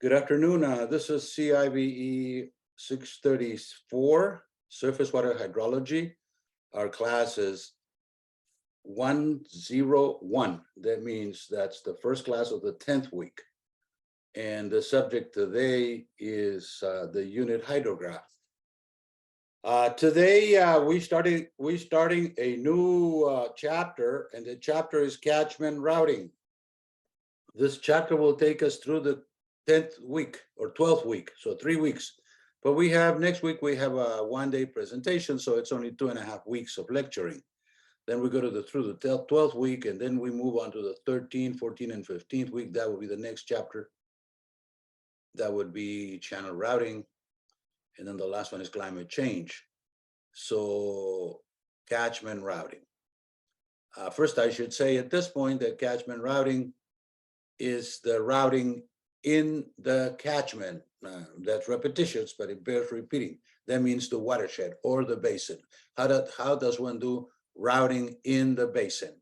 Good afternoon. This is CIVE 634, Surface Water Hydrology. Our class is 101. That means that's the first class of the 10th week. And the subject today is the unit hydrograph. Today, we're starting a new chapter, and the chapter is catchment routing. This chapter will take us through the 10th week or 12th week, so 3 weeks. But we have next week, we have a one-day presentation, so it's only 2.5 weeks of lecturing. Then we go through the 12th week, and then we move on to the 13th, 14th, and 15th week. That will be the next chapter. That would be channel routing. And then the last one is climate change. So catchment routing. First, I should say at this point that catchment routing is the routing in the catchment. That's repetitious, but it bears repeating. That means the watershed or the basin. How does one do routing in the basin?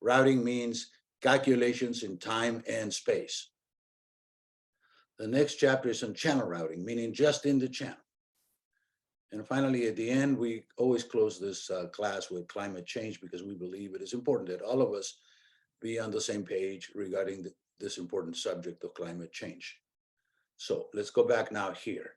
Routing means calculations in time and space. The next chapter is on channel routing, meaning just in the channel. And finally, at the end, we always close this class with climate change because we believe it is important that all of us be on the same page regarding this important subject of climate change. So let's go back now here.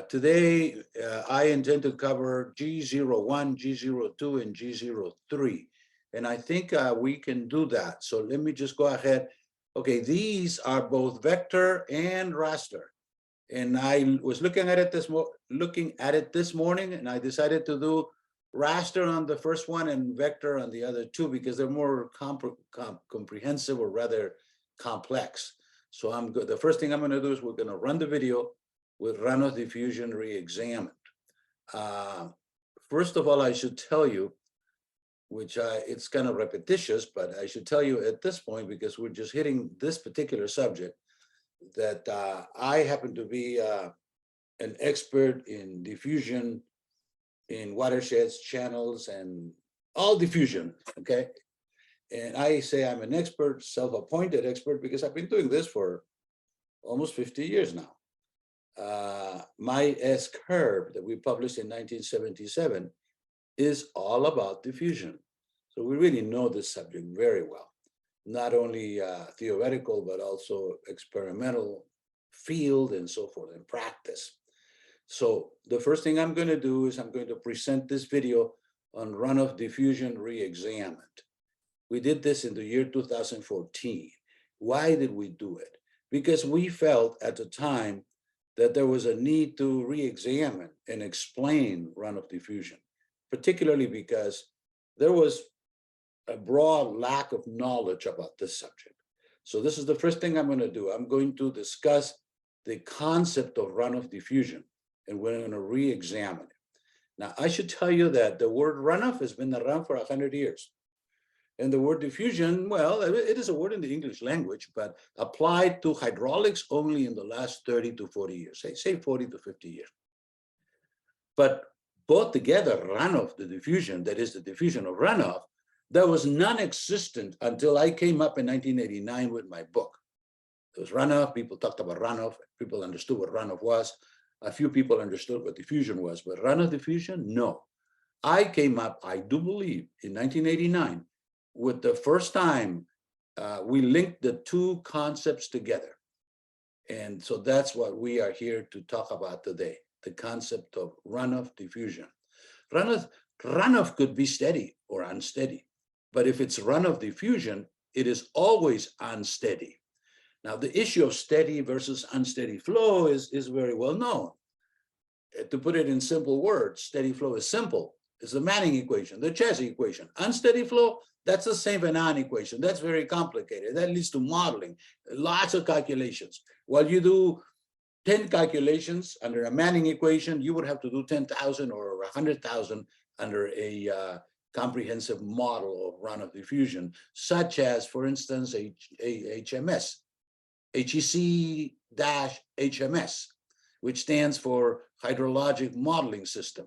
Today, I intend to cover G01, G02, and G03. And I think we can do that. So let me just go ahead. Okay, these are both vector and raster. And I was looking at it this morning, and I decided to do raster on the first one and vector on the other two because they're more comprehensive or rather complex. So the first thing I'm going to do is we're going to run the video with runoff diffusion re-examined. First of all, I should tell you, which it's kind of repetitious, but I should tell you at this point, because we're just hitting this particular subject, that I happen to be an expert in diffusion, in watersheds, channels, and all diffusion, okay? And I say I'm an expert, self-appointed expert, because I've been doing this for almost 50 years now. My S-curve that we published in 1977 is all about diffusion. So we really know this subject very well. Not only theoretical, but also experimental, field, and so forth, and practice. So the first thing I'm going to do is I'm going to present this video on runoff diffusion re-examined. We did this in the year 2014. Why did we do it? Because we felt at the time that there was a need to re-examine and explain runoff diffusion, particularly because there was a broad lack of knowledge about this subject. So this is the first thing I'm going to do. I'm going to discuss the concept of runoff diffusion, and we're going to re-examine it. Now, I should tell you that the word runoff has been around for 100 years. And the word diffusion, well, it is a word in the English language, but applied to hydraulics only in the last 30 to 40 years, say 40 to 50 years. But both together, runoff, the diffusion, that is the diffusion of runoff, that was non-existent until I came up in 1989 with my book. It was runoff, people talked about runoff, people understood what runoff was. A few people understood what diffusion was, but runoff diffusion, no. I came up, I do believe, in 1989, with the first time we linked the two concepts together. And so that's what we are here to talk about today, the concept of runoff diffusion. Runoff could be steady or unsteady, but if it's runoff diffusion, it is always unsteady. Now, the issue of steady versus unsteady flow is very well known. To put it in simple words, steady flow is simple. It's the Manning equation, the Chezy equation. Unsteady flow, that's the St. Venant equation. That's very complicated. That leads to modeling, lots of calculations. While you do 10 calculations under a Manning equation, you would have to do 10,000 or 100,000 under a comprehensive model of runoff diffusion, such as, for instance, HMS, HEC-HMS, which stands for Hydrologic Modeling System,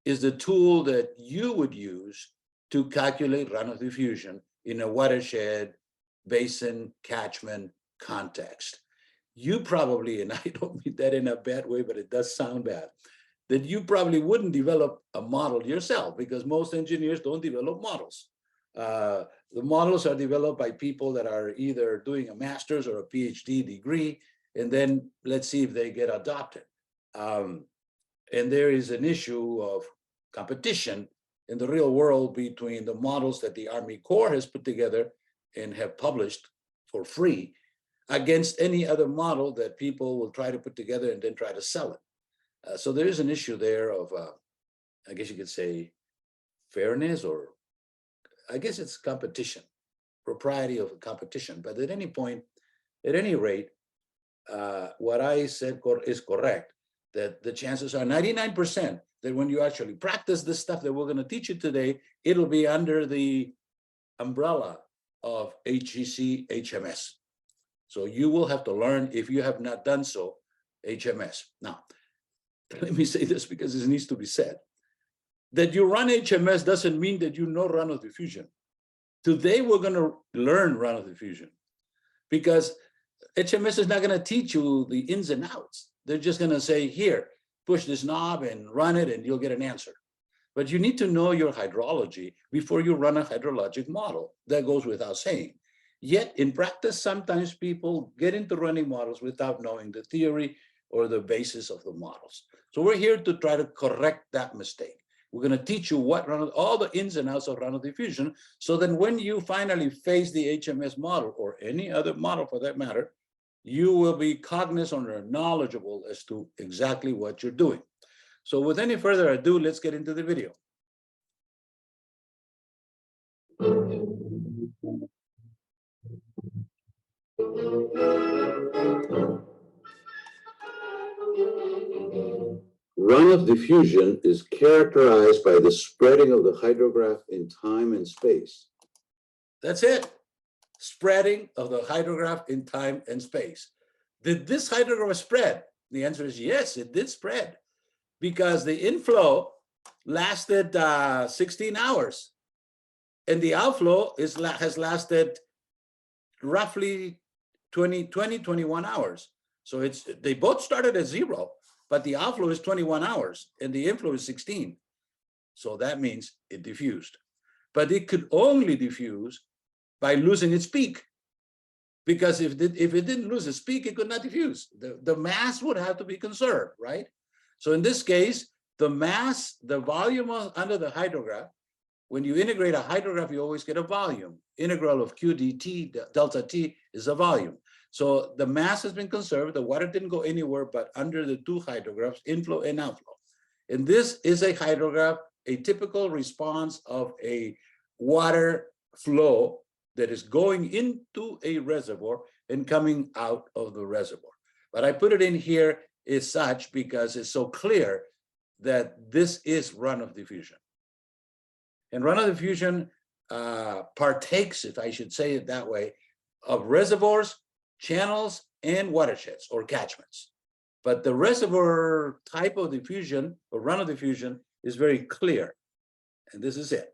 is the tool that you would use to calculate runoff diffusion in a watershed, basin, catchment context. you probably, and I don't mean that in a bad way, but it does sound bad, that you probably wouldn't develop a model yourself, because most engineers don't develop models. The models are developed by people that are either doing a master's or a PhD degree, and then let's see if they get adopted. And there is an issue of competition in the real world between the models that the Army Corps has put together and have published for free against any other model that people will try to put together and then try to sell it. So there is an issue there of, I guess you could say, fairness, or I guess it's competition, propriety of competition. But at any point, at any rate, what I said is correct, that the chances are 99% that when you actually practice this stuff that we're going to teach you today, it'll be under the umbrella of HGC HMS. So you will have to learn, if you have not done so, HMS. Now, let me say this because this needs to be said. That you run HMS doesn't mean that you know runoff diffusion. Today, we're going to learn runoff diffusion because HMS is not going to teach you the ins and outs. They're just going to say, here, push this knob and run it and you'll get an answer. But you need to know your hydrology before you run a hydrologic model. That goes without saying. Yet in practice, sometimes people get into running models without knowing the theory or the basis of the models. So we're here to try to correct that mistake. We're going to teach you what all the ins and outs of runoff diffusion, so then when you finally face the HMS model, or any other model for that matter, you will be cognizant or knowledgeable as to exactly what you're doing. So with any further ado, let's get into the video. Runoff diffusion is characterized by the spreading of the hydrograph in time and space. That's it. Spreading of the hydrograph in time and space. Did this hydrograph spread? The answer is yes, it did spread, because the inflow lasted 16 hours and the outflow has lasted roughly 21 hours. So they both started at 0, but the outflow is 21 hours and the inflow is 16. So that means it diffused. But it could only diffuse by losing its peak. Because if it didn't lose its peak, it could not diffuse. The mass would have to be conserved, right? So in this case, the mass, the volume under the hydrograph, when you integrate a hydrograph, you always get a volume. Integral of Q dt, delta T, is a volume. So the mass has been conserved. The water didn't go anywhere but under the two hydrographs, inflow and outflow. And this is a hydrograph, a typical response of a water flow that is going into a reservoir and coming out of the reservoir. But I put it in here as such because it's so clear that this is runoff diffusion. And runoff diffusion partakes, if I should say it that way, of reservoirs, channels, and watersheds or catchments. But the reservoir type of diffusion or runoff diffusion is very clear. And this is it.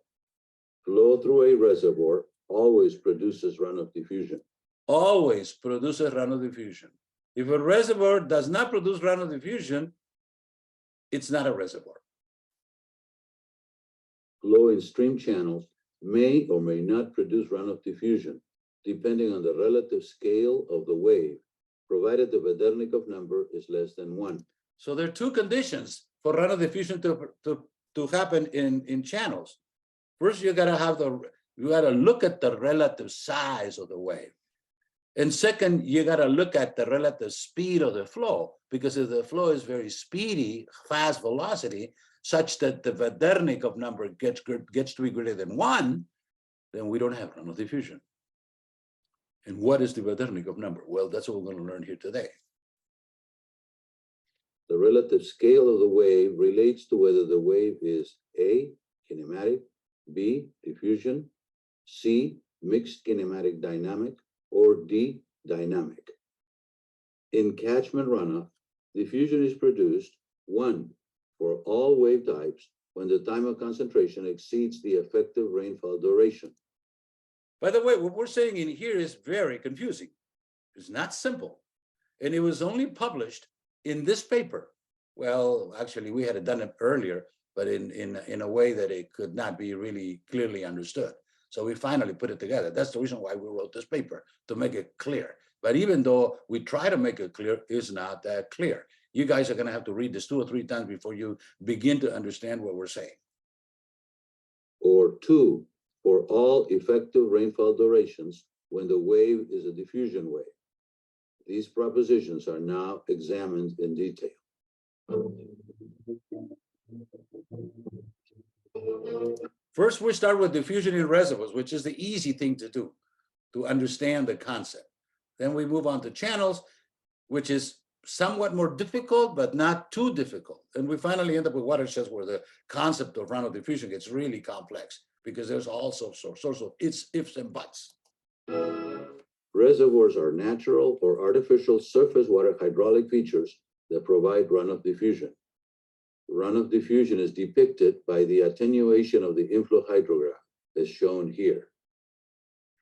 Flow through a reservoir always produces runoff diffusion. Always produces runoff diffusion. If a reservoir does not produce runoff diffusion, it's not a reservoir. Flow in stream channels may or may not produce runoff diffusion, depending on the relative scale of the wave, provided the Vedernikov number is less than 1. So there are two conditions for runoff diffusion to happen in channels. First, you gotta look at the relative size of the wave. And second, you gotta look at the relative speed of the flow, because if the flow is very speedy, fast velocity, such that the Vedernikov number gets to be greater than 1, then we don't have runoff diffusion. And what is the Vedernikov number? Well, that's what we're going to learn here today. The relative scale of the wave relates to whether the wave is A, kinematic, B, diffusion, C, mixed kinematic dynamic, or D, dynamic. In catchment runoff, diffusion is produced, 1, for all wave types when the time of concentration exceeds the effective rainfall duration. By the way, what we're saying in here is very confusing. It's not simple. And it was only published in this paper. Well, actually, we had done it earlier, but in a way that it could not be really clearly understood. So we finally put it together. That's the reason why we wrote this paper, to make it clear. But even though we try to make it clear, it's not that clear. You guys are going to have to read this 2 or 3 times before you begin to understand what we're saying. Or 2, for all effective rainfall durations when the wave is a diffusion wave. These propositions are now examined in detail. First, we start with diffusion in reservoirs, which is the easy thing to do, to understand the concept. Then we move on to channels, which is somewhat more difficult, but not too difficult. And we finally end up with watersheds, where the concept of runoff diffusion gets really complex, because there's also sorts of ifs and buts. Reservoirs are natural or artificial surface water hydraulic features that provide runoff diffusion. Runoff diffusion is depicted by the attenuation of the inflow hydrograph, as shown here.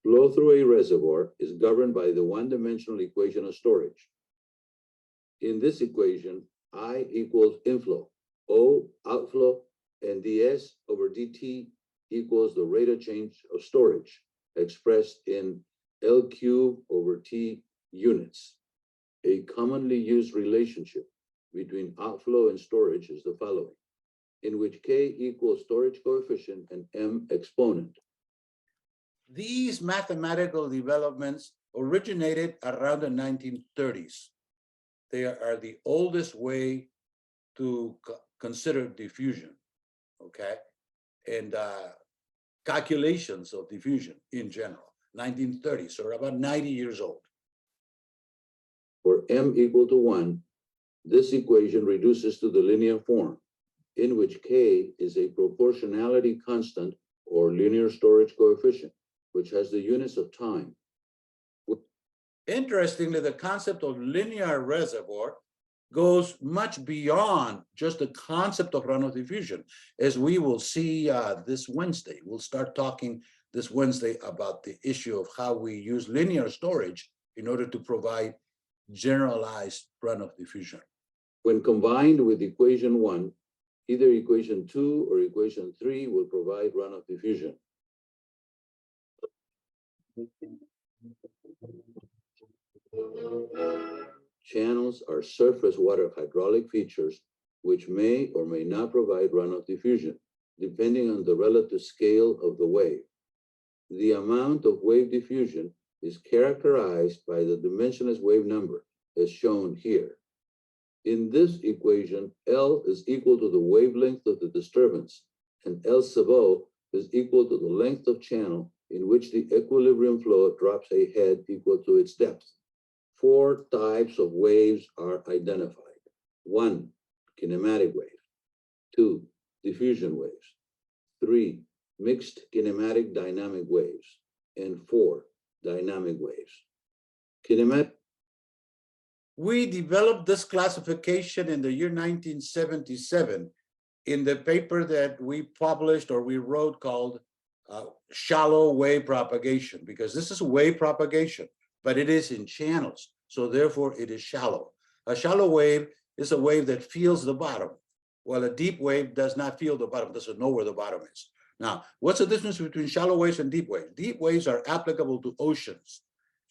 Flow through a reservoir is governed by the one-dimensional equation of storage. In this equation, I equals inflow, O outflow, and ds over dt equals the rate of change of storage, expressed in L cubed over T units. A commonly used relationship between outflow and storage is the following, in which K equals storage coefficient and M exponent. These mathematical developments originated around the 1930s. They are the oldest way to consider diffusion, okay? And calculations of diffusion in general, 1930s, so we're about 90 years old. For M equal to 1, this equation reduces to the linear form, in which K is a proportionality constant or linear storage coefficient, which has the units of time. Interestingly, the concept of linear reservoir goes much beyond just the concept of runoff diffusion, as we will see this Wednesday. We'll start talking this Wednesday about the issue of how we use linear storage in order to provide generalized runoff diffusion. When combined with equation 1, either equation 2 or equation 3 will provide runoff diffusion. Channels are surface water hydraulic features which may or may not provide runoff diffusion, depending on the relative scale of the wave. The amount of wave diffusion is characterized by the dimensionless wave number, as shown here. In this equation, L is equal to the wavelength of the disturbance, and L sub O is equal to the length of channel in which the equilibrium flow drops a head equal to its depth. 4 types of waves are identified. 1, kinematic wave. 2, diffusion waves. 3, mixed kinematic dynamic waves. And 4, dynamic waves. Kinematic. We developed this classification in the year 1977 in the paper that we published or we wrote called Shallow Wave Propagation, because this is wave propagation, but it is in channels. So therefore it is shallow. A shallow wave is a wave that feels the bottom, while a deep wave does not feel the bottom, doesn't know where the bottom is. Now, what's the difference between shallow waves and deep waves? Deep waves are applicable to oceans.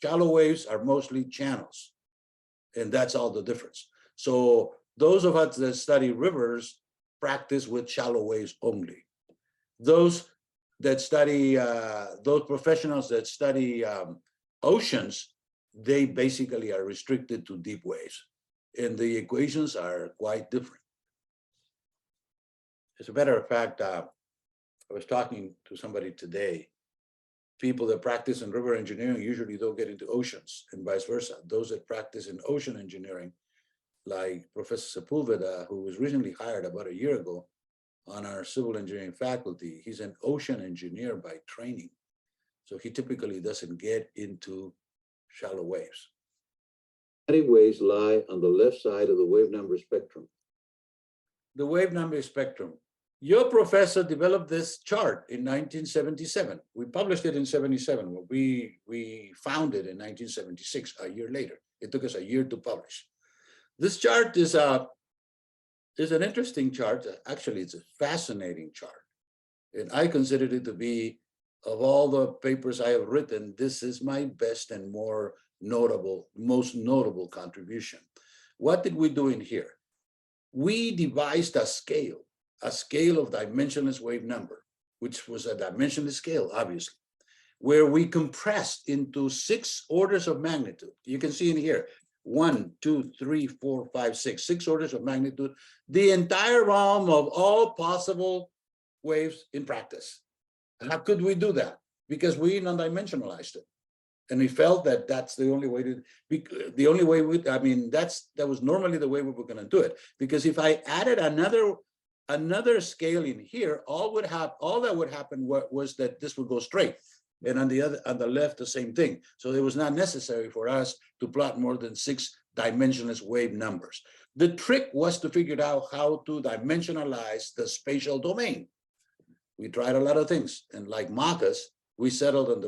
Shallow waves are mostly channels. And that's all the difference. So those of us that study rivers practice with shallow waves only. Those that study, those professionals that study oceans, they basically are restricted to deep waves. And the equations are quite different. As a matter of fact, I was talking to somebody today. People that practice in river engineering usually don't get into oceans, and vice versa. Those that practice in ocean engineering, like Professor Sepulveda, who was recently hired about a year ago on our civil engineering faculty, he's an ocean engineer by training. So he typically doesn't get into shallow waves. Waves lie on the left side of the wave number spectrum. The wave number spectrum. Your professor developed this chart in 1977. We published it in 77. We found it in 1976, a year later, It took us a year to publish. This chart is an interesting chart. Actually, it's a fascinating chart. And I consider it to be, of all the papers I have written, this is my best and most notable contribution. What did we do in here? We devised a scale of dimensionless wave number, which was a dimensionless scale, obviously, where we compressed into 6 orders of magnitude. You can see in here, 1, 2, 3, 4, 5, 6, 6 orders of magnitude, the entire realm of all possible waves in practice. How could we do that? Because we non-dimensionalized it. And we felt that that's the only way that was normally the way we were going to do it. Because if I added another scale in here, all that would happen was that this would go straight. And on the left, the same thing. So it was not necessary for us to plot more than 6 dimensionless wave numbers. The trick was to figure out how to dimensionalize the spatial domain. We tried a lot of things, and like Marcus, we settled on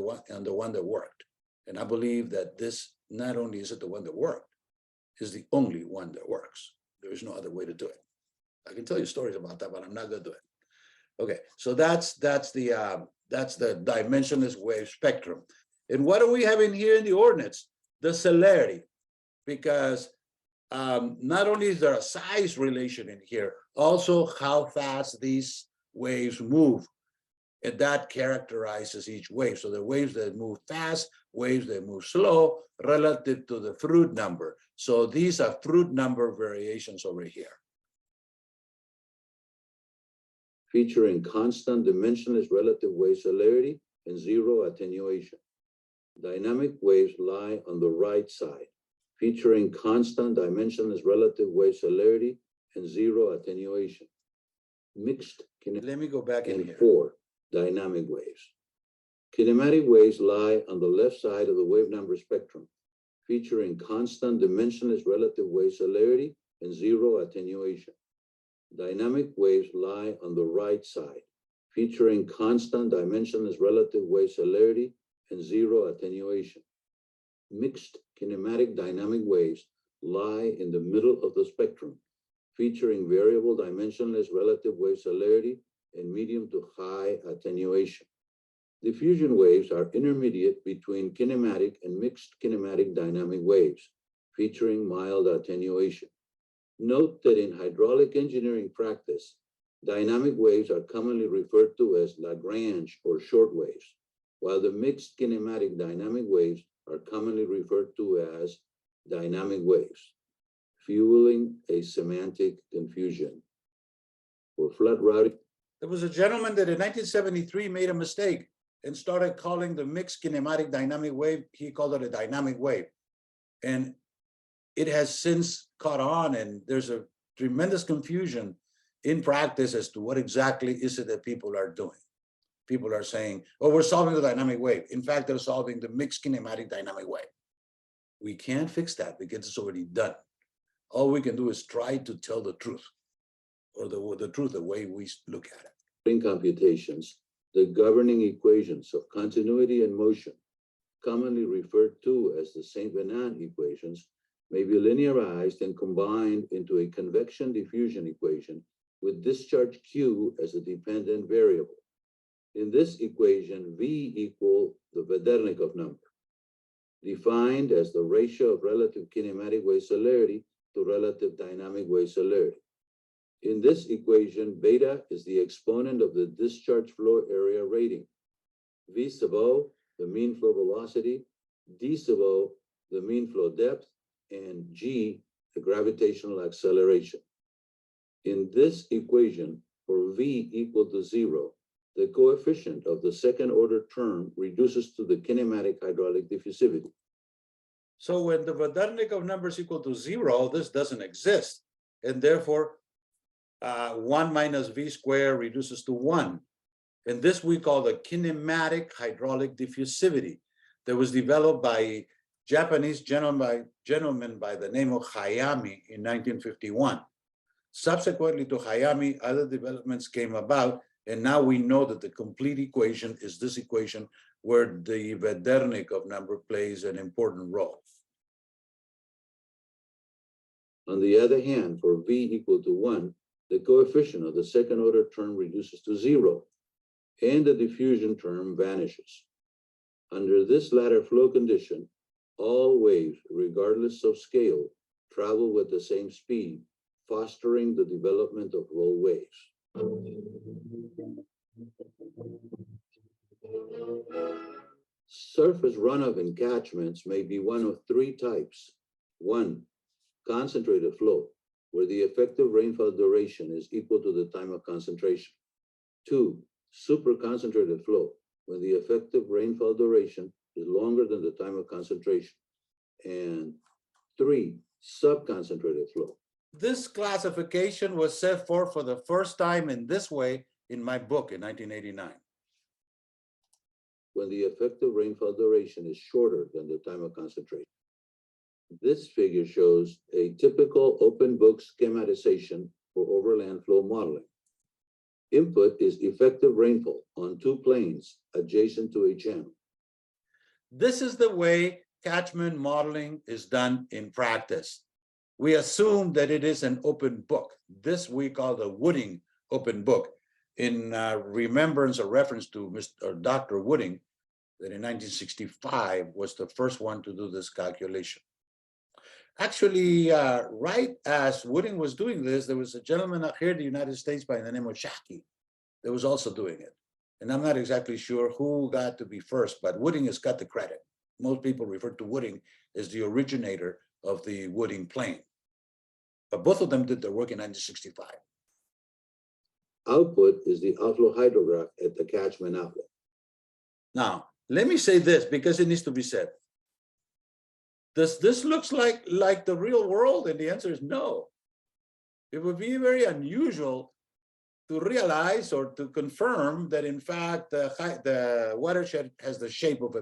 the one that worked. And I believe that this, not only is it the one that worked, is the only one that works. There is no other way to do it. I can tell you stories about that, but I'm not going to do it. Okay, so that's the dimensionless wave spectrum. And what do we have in here in the ordinates? The celerity, because not only is there a size relation in here, also how fast these waves move, and that characterizes each wave. So the waves that move fast, waves that move slow, relative to the Fruit number. So these are Fruit number variations over here. Featuring constant dimensionless relative wave celerity and 0 attenuation. Dynamic waves lie on the right side, featuring constant dimensionless relative wave celerity and 0 attenuation. Mixed kinematic. Let me go back in here. 4 dynamic waves. Kinematic waves lie on the left side of the wave number spectrum, featuring constant dimensionless relative wave celerity and 0 attenuation. Dynamic waves lie on the right side, featuring constant dimensionless relative wave celerity and 0 attenuation. Mixed kinematic dynamic waves lie in the middle of the spectrum, featuring variable dimensionless relative wave celerity and medium to high attenuation. Diffusion waves are intermediate between kinematic and mixed kinematic dynamic waves, featuring mild attenuation. Note that in hydraulic engineering practice, dynamic waves are commonly referred to as Lagrange or short waves, while the mixed kinematic dynamic waves are commonly referred to as dynamic waves, fueling a semantic confusion. For flood routing, there was a gentleman that in 1973 made a mistake and started calling the mixed kinematic dynamic wave, he called it a dynamic wave. And it has since caught on, and there's a tremendous confusion in practice as to what exactly is it that people are doing. People are saying, oh, we're solving the dynamic wave. In fact, they're solving the mixed kinematic dynamic wave. We can't fix that because it's already done. All we can do is try to tell the truth, or the truth the way we look at it. In computations, the governing equations of continuity and motion, commonly referred to as the St. Venant equations, may be linearized and combined into a convection diffusion equation with discharge Q as a dependent variable. In this equation, V equal the Vedernikov number, defined as the ratio of relative kinematic wave celerity to relative dynamic wave celerity. In this equation, beta is the exponent of the discharge flow area rating, V sub O, the mean flow velocity, D sub O, the mean flow depth, and G, the gravitational acceleration. In this equation, for V equal to 0, the coefficient of the second order term reduces to the kinematic hydraulic diffusivity. So when the Vedernikov number is equal to 0, this doesn't exist. And therefore, 1 minus V squared reduces to 1. And this we call the kinematic hydraulic diffusivity that was developed by a Japanese gentleman by the name of Hayami in 1951. Subsequently to Hayami, other developments came about, and now we know that the complete equation is this equation where the Vedernikov number plays an important role. On the other hand, for V equal to 1, the coefficient of the second order term reduces to 0, and the diffusion term vanishes. Under this latter flow condition, all waves, regardless of scale, travel with the same speed, fostering the development of roll waves. Surface runoff in catchments may be one of three types. 1, concentrated flow, where the effective rainfall duration is equal to the time of concentration. 2, superconcentrated flow, when the effective rainfall duration is longer than the time of concentration. And 3, subconcentrated flow. This classification was set forth for the first time in this way in my book in 1989. When the effective rainfall duration is shorter than the time of concentration. This figure shows a typical open book schematization for overland flow modeling. Input is effective rainfall on two planes adjacent to a channel. This is the way catchment modeling is done in practice. We assume that it is an open book. This we call the Wooding open book, in remembrance or reference to Dr. Wooding, that in 1965 was the first one to do this calculation. Actually, right as Wooding was doing this, there was a gentleman out here in the United States by the name of Shackey that was also doing it. And I'm not exactly sure who got to be first, but Wooding has got the credit. Most people refer to Wooding as the originator of the Wooding plane. But both of them did their work in 1965. Output is the outflow hydrograph at the catchment outlet. Now, let me say this because it needs to be said. Does this look like the real world? And the answer is no. It would be very unusual to realize or to confirm that, in fact, the watershed has the shape of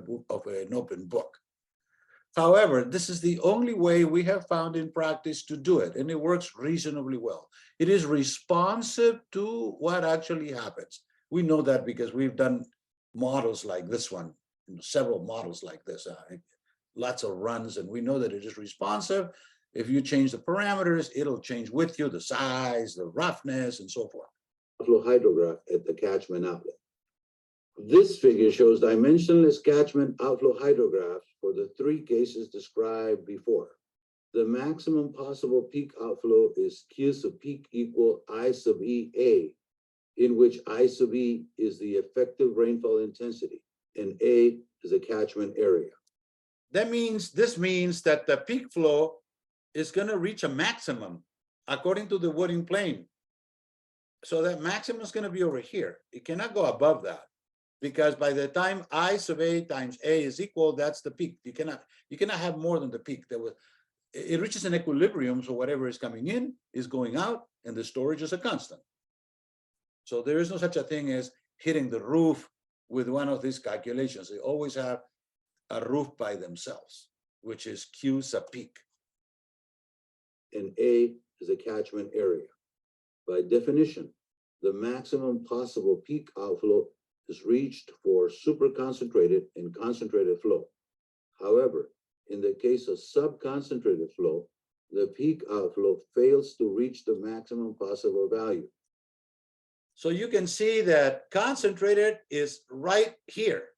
an open book. However, this is the only way we have found in practice to do it, and it works reasonably well. It is responsive to what actually happens. We know that because we've done models like this one, several models like this, lots of runs, and we know that it is responsive. If you change the parameters, it'll change with you, the size, the roughness, and so forth. Outflow hydrograph at the catchment outlet. This figure shows dimensionless catchment outflow hydrographs for the three cases described before. The maximum possible peak outflow is Q sub peak equal I sub EA, in which I sub E is the effective rainfall intensity and A is the catchment area. This means that the peak flow is going to reach a maximum according to the Wooding plane. So that maximum is going to be over here. It cannot go above that, because by the time I sub A times A is equal, that's the peak. You cannot have more than the peak. It reaches an equilibrium, so whatever is coming in is going out, and the storage is a constant. So there is no such a thing as hitting the roof with one of these calculations. They always have a roof by themselves, which is Q sub peak. And A is a catchment area. By definition, the maximum possible peak outflow is reached for superconcentrated and concentrated flow. However, in the case of subconcentrated flow, the peak outflow fails to reach the maximum possible value. So you can see that concentrated is right here.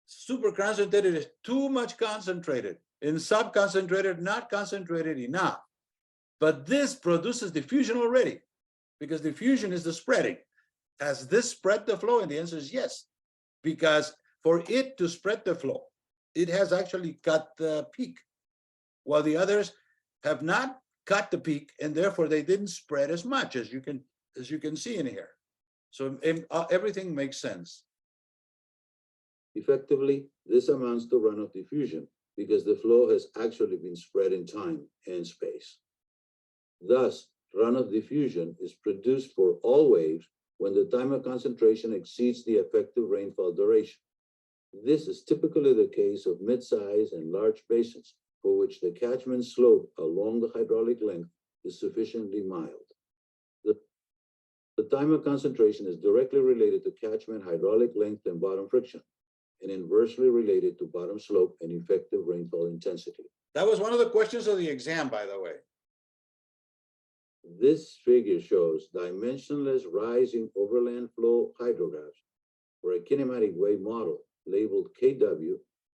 Super concentrated is too much concentrated, and subconcentrated not concentrated enough. But this produces diffusion already, because diffusion is the spreading. Has this spread the flow? And the answer is yes, because for it to spread the flow, it has actually cut the peak, while the others have not cut the peak, and therefore they didn't spread as much as you can see in here. So everything makes sense. Effectively, this amounts to runoff diffusion because the flow has actually been spread in time and space. Thus, runoff diffusion is produced for all waves when the time of concentration exceeds the effective rainfall duration. This is typically the case of mid-size and large basins for which the catchment slope along the hydraulic length is sufficiently mild. The time of concentration is directly related to catchment hydraulic length and bottom friction, and inversely related to bottom slope and effective rainfall intensity. That was one of the questions of the exam, by the way. This figure shows dimensionless rising overland flow hydrographs for a kinematic wave model labeled KW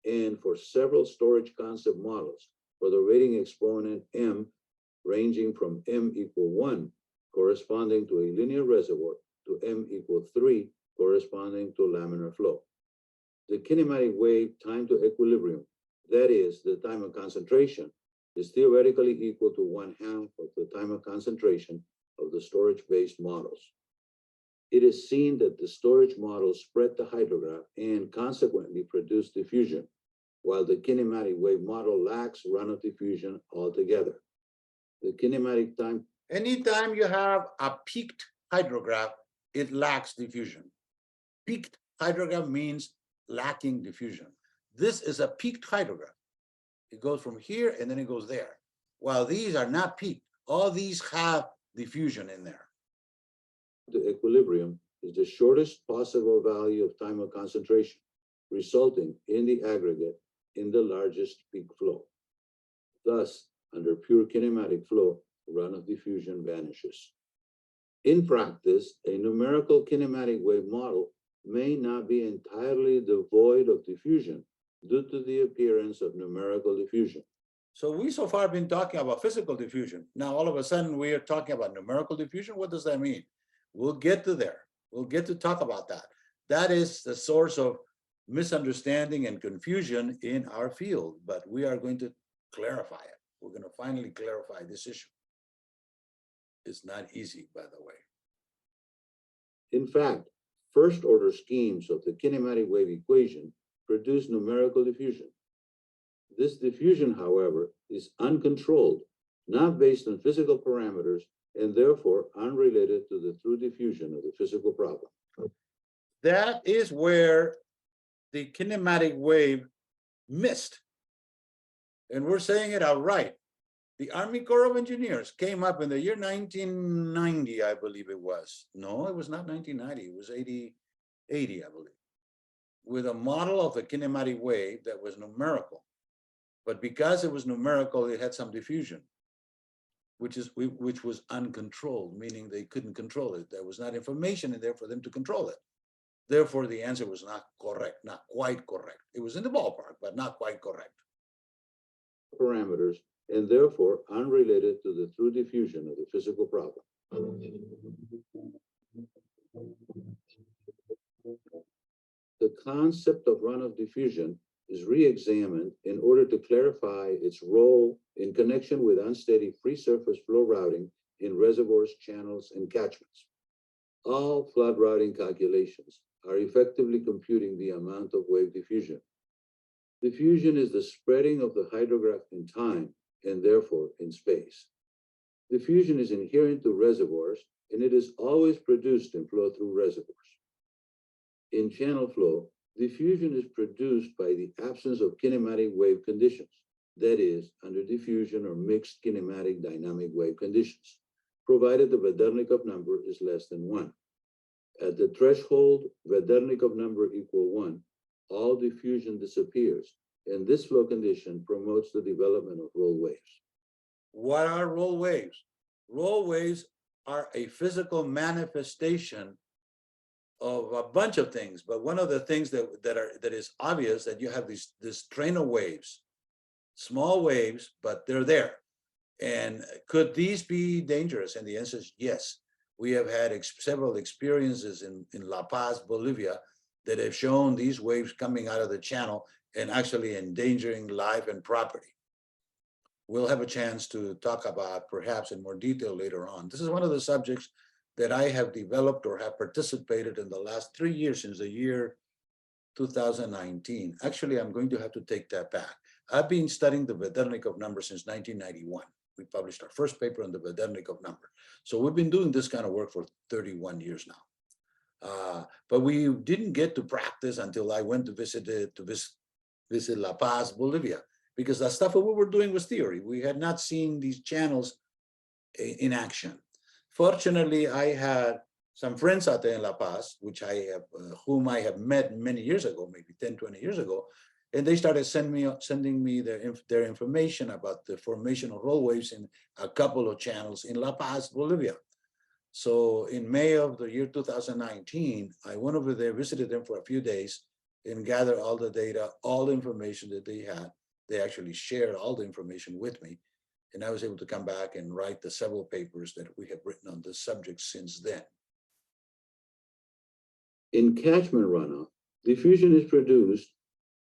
and for several storage concept models for the rating exponent M ranging from M equal 1 corresponding to a linear reservoir to M equal 3 corresponding to laminar flow. The kinematic wave time to equilibrium, that is, the time of concentration, is theoretically equal to 1/2 of the time of concentration of the storage-based models. It is seen that the storage models spread the hydrograph and consequently produce diffusion, while the kinematic wave model lacks runoff diffusion altogether. The kinematic time. Anytime you have a peaked hydrograph, it lacks diffusion. Peaked hydrograph means lacking diffusion. This is a peaked hydrograph. It goes from here and then it goes there. While these are not peaked, all these have diffusion in there. The equilibrium is the shortest possible value of time of concentration, resulting in the aggregate in the largest peak flow. Thus, under pure kinematic flow, runoff diffusion vanishes. In practice, a numerical kinematic wave model may not be entirely devoid of diffusion due to the appearance of numerical diffusion. So we so far have been talking about physical diffusion. Now, all of a sudden, we are talking about numerical diffusion. What does that mean? We'll get to there. We'll get to talk about that. That is the source of misunderstanding and confusion in our field, but we are going to clarify it. We're going to finally clarify this issue. It's not easy, by the way. In fact, first-order schemes of the kinematic wave equation produce numerical diffusion. This diffusion, however, is uncontrolled, not based on physical parameters, and therefore unrelated to the true diffusion of the physical problem. That is where the kinematic wave missed. And we're saying it outright. The Army Corps of Engineers came up in the year 1990, I believe it was. No, it was not 1990, it was 80, I believe, with a model of the kinematic wave that was numerical. But because it was numerical, it had some diffusion, which was uncontrolled, meaning they couldn't control it. There was not information in there for them to control it. Therefore, the answer was not correct, not quite correct. It was in the ballpark, but not quite correct. Parameters, and therefore unrelated to the true diffusion of the physical problem. The concept of runoff diffusion is re-examined in order to clarify its role in connection with unsteady free surface flow routing in reservoirs, channels, and catchments. All flood routing calculations are effectively computing the amount of wave diffusion. Diffusion is the spreading of the hydrograph in time and therefore in space. Diffusion is inherent to reservoirs, and it is always produced in flow-through reservoirs. In channel flow, diffusion is produced by the absence of kinematic wave conditions, that is, under diffusion or mixed kinematic dynamic wave conditions, provided the Vedernikoff number is less than 1. At the threshold Vedernikoff number equal 1, all diffusion disappears, and this flow condition promotes the development of roll waves. What are roll waves? Roll waves are a physical manifestation of a bunch of things, but one of the things that is obvious that you have this train of waves, small waves, but they're there. And could these be dangerous? And the answer is yes. We have had several experiences in La Paz, Bolivia, that have shown these waves coming out of the channel and actually endangering life and property. We'll have a chance to talk about perhaps in more detail later on. This is one of the subjects that I have developed or have participated in the last 3 years since the year 2019. Actually, I'm going to have to take that back. I've been studying the Vedernikoff number since 1991. We published our first paper on the Vedernikoff number. So we've been doing this kind of work for 31 years now. But we didn't get to practice until I went to visit La Paz, Bolivia, because the stuff that we were doing was theory. We had not seen these channels in action. Fortunately, I had some friends out there in La Paz, whom I have met many years ago, maybe 10, 20 years ago, And they started sending me their information about the formation of roll waves in a couple of channels in La Paz, Bolivia. So in May of the year 2019, I went over there, visited them for a few days, and gathered all the data, all the information that they had. They actually shared all the information with me. And I was able to come back and write the several papers that we have written on this subject since then. In catchment runoff, diffusion is produced,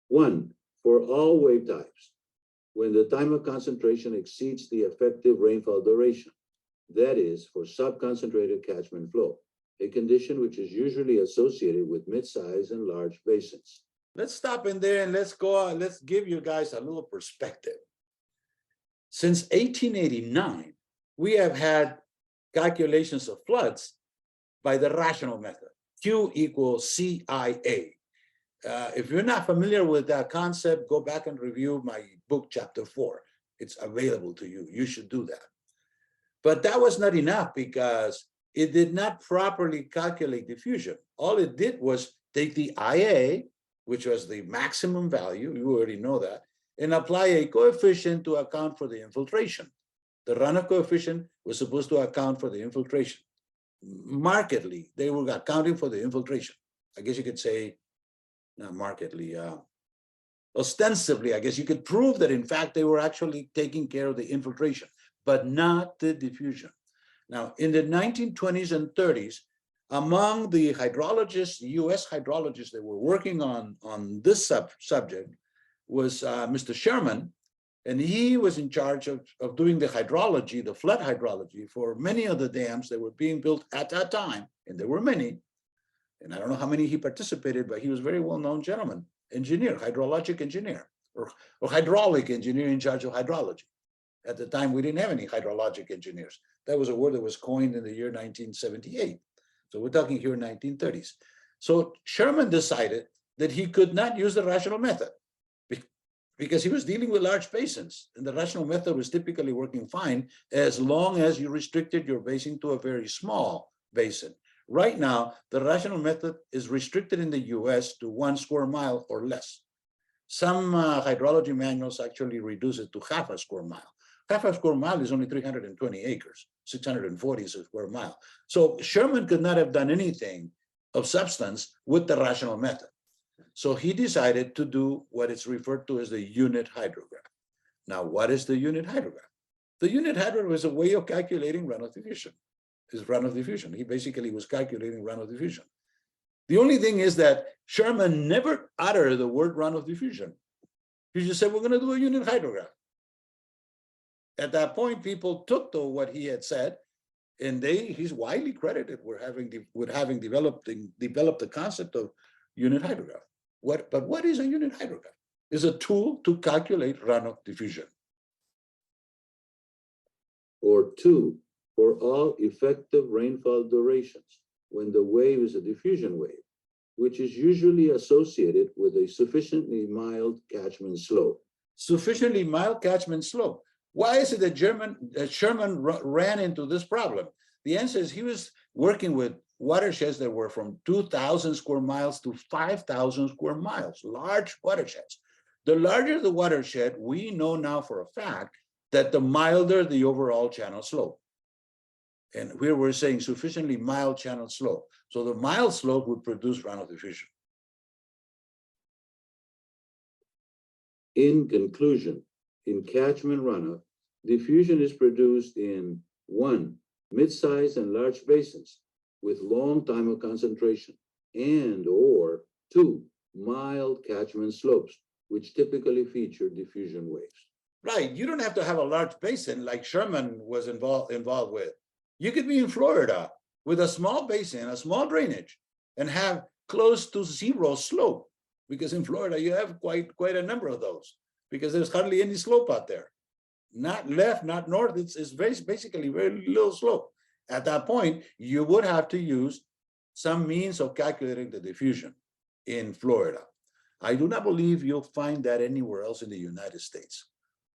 one, for all wave types, when the time of concentration exceeds the effective rainfall duration. That is, for subconcentrated catchment flow, a condition which is usually associated with mid-size and large basins. Let's stop in there and let's go on. Let's give you guys a little perspective. Since 1889, we have had calculations of floods by the rational method, Q equals CIA. If you're not familiar with that concept, go back and review my book, chapter 4. It's available to you. You should do that. But that was not enough because it did not properly calculate diffusion. All it did was take the IA, which was the maximum value, you already know that, and apply a coefficient to account for the infiltration. The runoff coefficient was supposed to account for the infiltration. Markedly, they were accounting for the infiltration. I guess you could say, not markedly, ostensibly, I guess you could prove that in fact they were actually taking care of the infiltration, but not the diffusion. Now, in the 1920s and 30s, among the hydrologists, US hydrologists that were working on this subject was Mr. Sherman, and he was in charge of doing the hydrology, the flood hydrology for many of the dams that were being built at that time, and there were many, and I don't know how many he participated, but he was a very well-known gentleman, engineer, hydrologic engineer, or hydraulic engineer in charge of hydrology. At the time, we didn't have any hydrologic engineers. That was a word that was coined in the year 1978. So we're talking here 1930s. So Sherman decided that he could not use the rational method because he was dealing with large basins, and the rational method was typically working fine as long as you restricted your basin to a very small basin. Right now, the rational method is restricted in the US to 1 square mile or less. Some hydrology manuals actually reduce it to half a square mile. Half a square mile is only 320 acres, 640 is a square mile. So Sherman could not have done anything of substance with the rational method. So he decided to do what is referred to as the unit hydrograph. Now, what is the unit hydrograph? The unit hydrograph is a way of calculating runoff diffusion. Is runoff diffusion. He basically was calculating runoff diffusion. The only thing is that Sherman never uttered the word runoff diffusion. He just said, we're going to do a unit hydrograph. At that point, people took to what he had said, and he's widely credited with having developed the concept of unit hydrograph. But what is a unit hydrograph? It's a tool to calculate runoff diffusion. Or 2, for all effective rainfall durations, when the wave is a diffusion wave, which is usually associated with a sufficiently mild catchment slope. Sufficiently mild catchment slope. Why is it that Sherman ran into this problem? The answer is he was working with watersheds that were from 2,000 square miles to 5,000 square miles, large watersheds. The larger the watershed, we know now for a fact that the milder the overall channel slope. And here we're saying sufficiently mild channel slope. So the mild slope would produce runoff diffusion. In conclusion, in catchment runoff, diffusion is produced in 1, mid-sized and large basins with long time of concentration, and or 2, mild catchment slopes, which typically feature diffusion waves. Right, you don't have to have a large basin like Sherman was involved with. You could be in Florida with a small basin, a small drainage, and have close to zero slope, because in Florida you have quite a number of those, because there's hardly any slope out there. Not left, not north, it's basically very little slope. At that point, you would have to use some means of calculating the diffusion in Florida. I do not believe you'll find that anywhere else in the United States.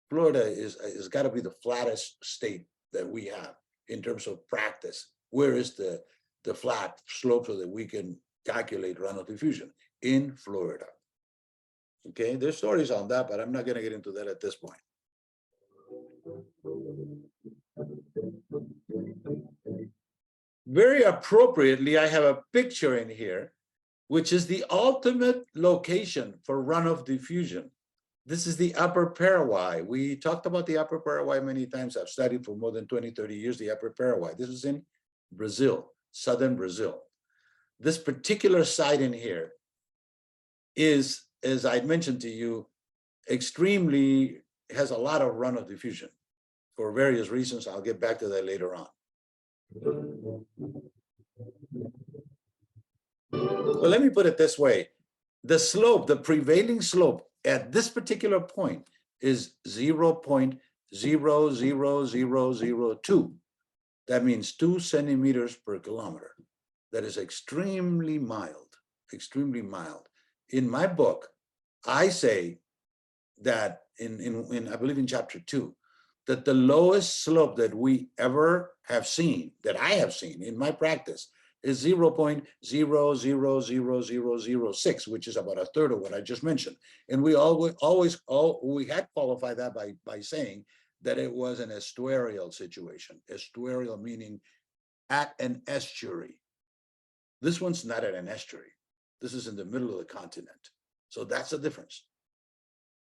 Florida is got to be the flattest state that we have in terms of practice. Where is the flat slope so that we can calculate runoff diffusion? In Florida. Okay, there's stories on that, but I'm not going to get into that at this point. Very appropriately, I have a picture in here, which is the ultimate location for runoff diffusion. This is the Upper Paraguay. We talked about the Upper Paraguay many times. I've studied for more than 20, 30 years the Upper Paraguay. This is in Brazil, southern Brazil. This particular site in here is, as I mentioned to you, extremely, has a lot of runoff diffusion for various reasons. I'll get back to that later on. Well, let me put it this way. The slope, the prevailing slope at this particular point is 0.00002. That means 2 centimeters per kilometer. That is extremely mild, extremely mild. In my book, I say that in I believe in chapter 2, that the lowest slope that we ever have seen, that I have seen in my practice, is 0.000006, which is about a third of what I just mentioned. And we we had qualified that by saying that it was an estuarial situation. Estuarial meaning at an estuary. This one's not at an estuary. This is in the middle of the continent. So that's the difference.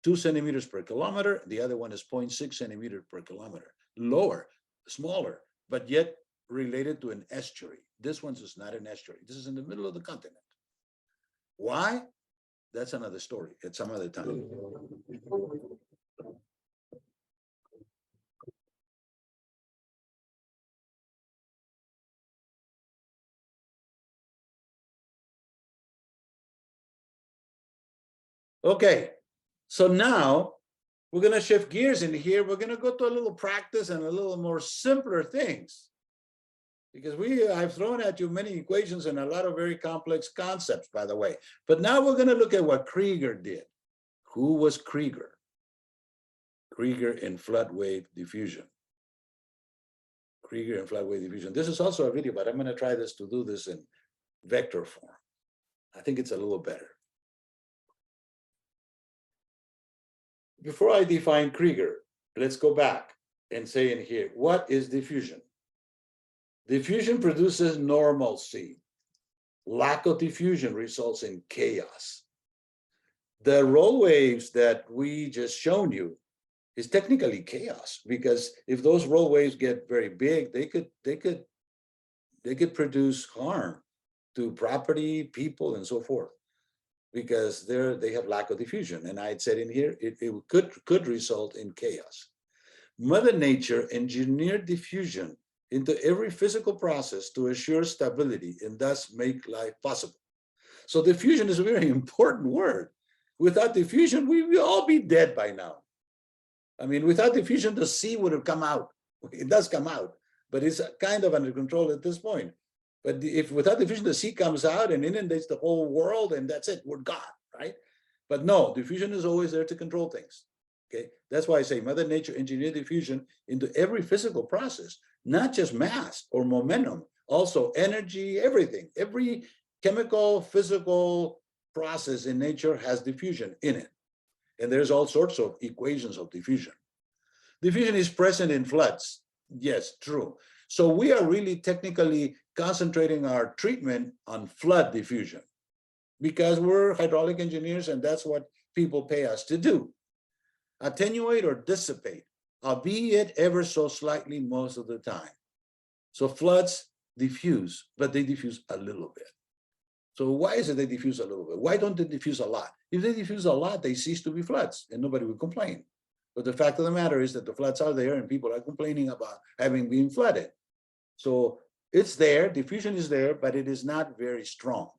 2 centimeters per kilometer. The other one is 0.6 centimeters per kilometer. Lower, smaller, but yet related to an estuary. This one's is not an estuary. This is in the middle of the continent. Why? That's another story at some other time. Okay, so now we're going to shift gears in here. We're going to go to a little practice and a little more simpler things. Because I've thrown at you many equations and a lot of very complex concepts, by the way. But now we're going to look at what Creager did. Who was Creager? Creager in flood wave diffusion. Creager in flood wave diffusion. This is also a video, but I'm going to try to do this in vector form. I think it's a little better. Before I define Creager, let's go back and say in here, what is diffusion? Diffusion produces normalcy. Lack of diffusion results in chaos. The roll waves that we just shown you is technically chaos, because if those roll waves get very big, they could produce harm to property, people, and so forth, because they have lack of diffusion. And I had said in here, it could result in chaos. Mother Nature engineered diffusion into every physical process to assure stability and thus make life possible. So diffusion is a very important word. Without diffusion, we would all be dead by now. I mean, without diffusion, the sea would have come out. It does come out, but it's kind of under control at this point. But if without diffusion, the sea comes out and inundates the whole world, and that's it, we're gone, right? But no, diffusion is always there to control things. Okay, that's why I say Mother Nature engineered diffusion into every physical process, not just mass or momentum, also energy, everything. Every chemical, physical process in nature has diffusion in it. And there's all sorts of equations of diffusion. Diffusion is present in floods. Yes, true. So we are really technically concentrating our treatment on flood diffusion because we're hydraulic engineers and that's what people pay us to do. Attenuate or dissipate, albeit ever so slightly most of the time. So floods diffuse, but they diffuse a little bit. So why is it they diffuse a little bit? Why don't they diffuse a lot? If they diffuse a lot, they cease to be floods and nobody would complain. But the fact of the matter is that the floods are there and people are complaining about having been flooded. So it's there, diffusion is there, but it is not very strong.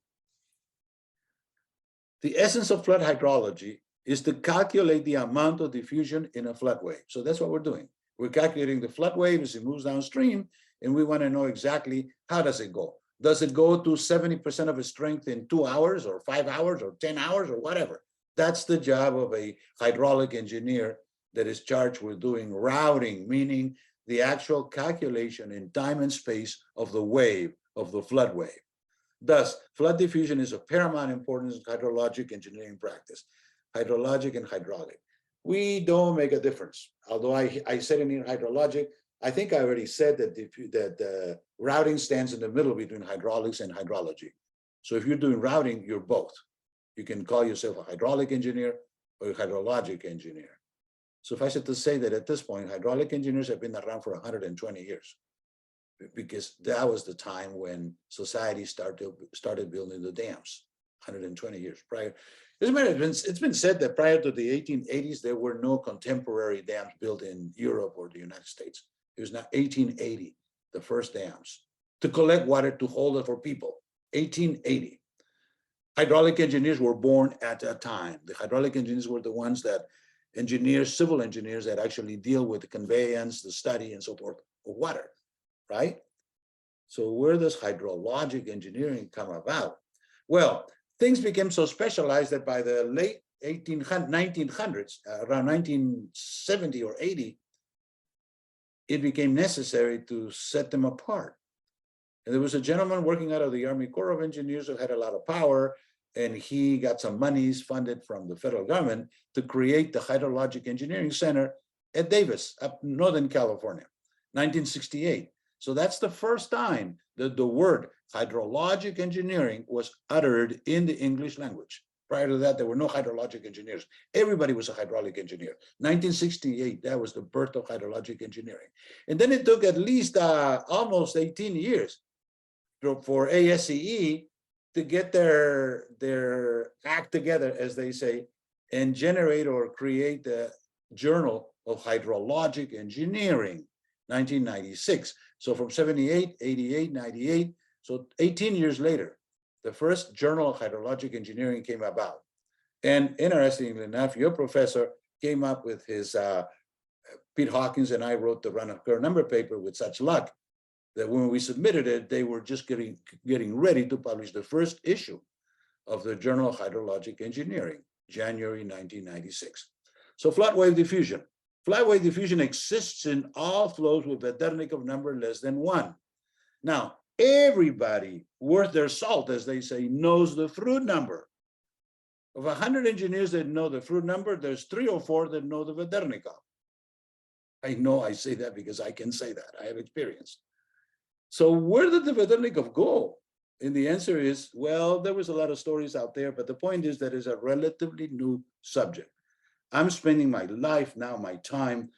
The essence of flood hydrology is to calculate the amount of diffusion in a flood wave. So that's what we're doing. We're calculating the flood wave as it moves downstream, and we want to know exactly how does it go. Does it go to 70% of its strength in 2 hours or 5 hours or 10 hours or whatever? That's the job of a hydraulic engineer that is charged with doing routing, meaning the actual calculation in time and space of the wave, of the flood wave. Thus, flood diffusion is of paramount importance in hydrologic engineering practice. hydrologic and hydraulic. We don't make a difference. Although I said in hydrologic, I think I already said that the routing stands in the middle between hydraulics and hydrology. So if you're doing routing, you're both. You can call yourself a hydraulic engineer or a hydrologic engineer. Suffice it to say that at this point, hydraulic engineers have been around for 120 years, because that was the time when society started building the dams, 120 years prior. As a matter of fact, it's been said that prior to the 1880s, there were no contemporary dams built in Europe or the United States. It was now 1880, the first dams, to collect water to hold it for people, 1880. Hydraulic engineers were born at that time. The hydraulic engineers were the ones that civil engineers that actually deal with the conveyance, the study, and so forth of water, right? So where does hydrologic engineering come about? Well, things became so specialized that by the late 1900s, around 1970 or 80, it became necessary to set them apart. And there was a gentleman working out of the Army Corps of Engineers who had a lot of power, and he got some monies funded from the federal government to create the Hydrologic Engineering Center at Davis, up in Northern California, 1968. So that's the first time that the word hydrologic engineering was uttered in the English language. Prior to that, there were no hydrologic engineers. Everybody was a hydraulic engineer. 1968, that was the birth of hydrologic engineering. And then it took at least almost 18 years for ASCE to get their act together, as they say, and generate or create the Journal of Hydrologic Engineering, 1996. So from 78, 88, 98, so 18 years later, the first Journal of Hydrologic Engineering came about. And interestingly enough, your professor came up with his, Pete Hawkins and I wrote the runoff curve number paper with such luck that when we submitted it, they were just getting ready to publish the first issue of the Journal of Hydrologic Engineering, January 1996. So flood wave diffusion. Flood wave diffusion exists in all flows with Vedernikoff number less than 1. Now, everybody worth their salt, as they say, knows the Froude number. Of 100 engineers that know the Froude number, there's 3 or 4 that know the Vedernikoff. I know I say that because I can say that. I have experience. So where did the Vedernikoff go? And the answer is, well, there was a lot of stories out there, but the point is that it's a relatively new subject. I'm spending my life now, my time,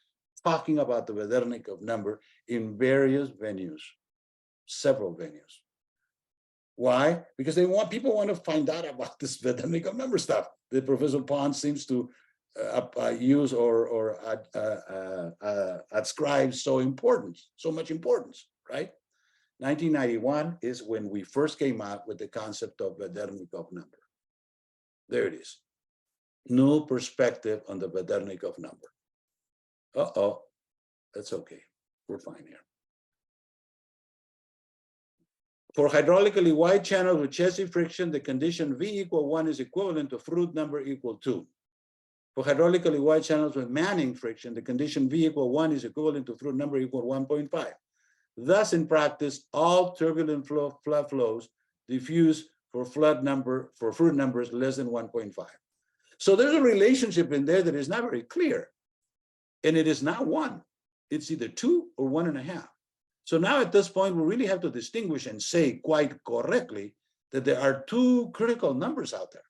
talking about the Vedernikoff number in various venues, several venues. Why? Because people want to find out about this Vedernikoff number stuff that Professor Ponce seems to use or ascribe so much importance, right? 1991 is when we first came out with the concept of Vedernikoff number. There it is. New perspective on the Vedernikoff number. Uh-oh, that's okay. We're fine here. For hydraulically wide channels with Chesney friction, the condition V equal 1 is equivalent to Froude number equal 2. For hydraulically wide channels with Manning friction, the condition V equal 1 is equivalent to Froude number equal 1.5. Thus, in practice, all turbulent flood flows diffuse for Froude numbers less than 1.5. So there's a relationship in there that is not very clear. And it is not 1. It's either 2 or 1.5. So now at this point, we really have to distinguish and say quite correctly that there are 2 critical numbers out there.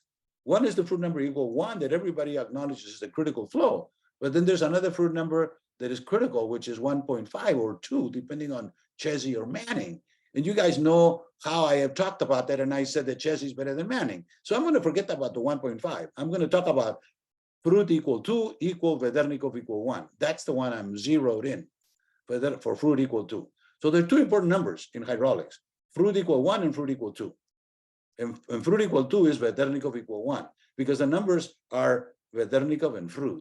One is the Froude number equal 1 that everybody acknowledges is the critical flow. But then there's another Froude number that is critical, which is 1.5 or 2, depending on Chesney or Manning. And you guys know how I have talked about that, and I said that Chesney is better than Manning. So I'm going to forget about the 1.5. I'm going to talk about Froude equal 2 equal Vedernikoff equal 1. That's the one I'm zeroed in for Froude equal 2. So there are 2 important numbers in hydraulics, Froude equal 1 and Froude equal 2. And Froude equal 2 is Vedernikoff equal 1, because the numbers are Vedernikoff and Froude.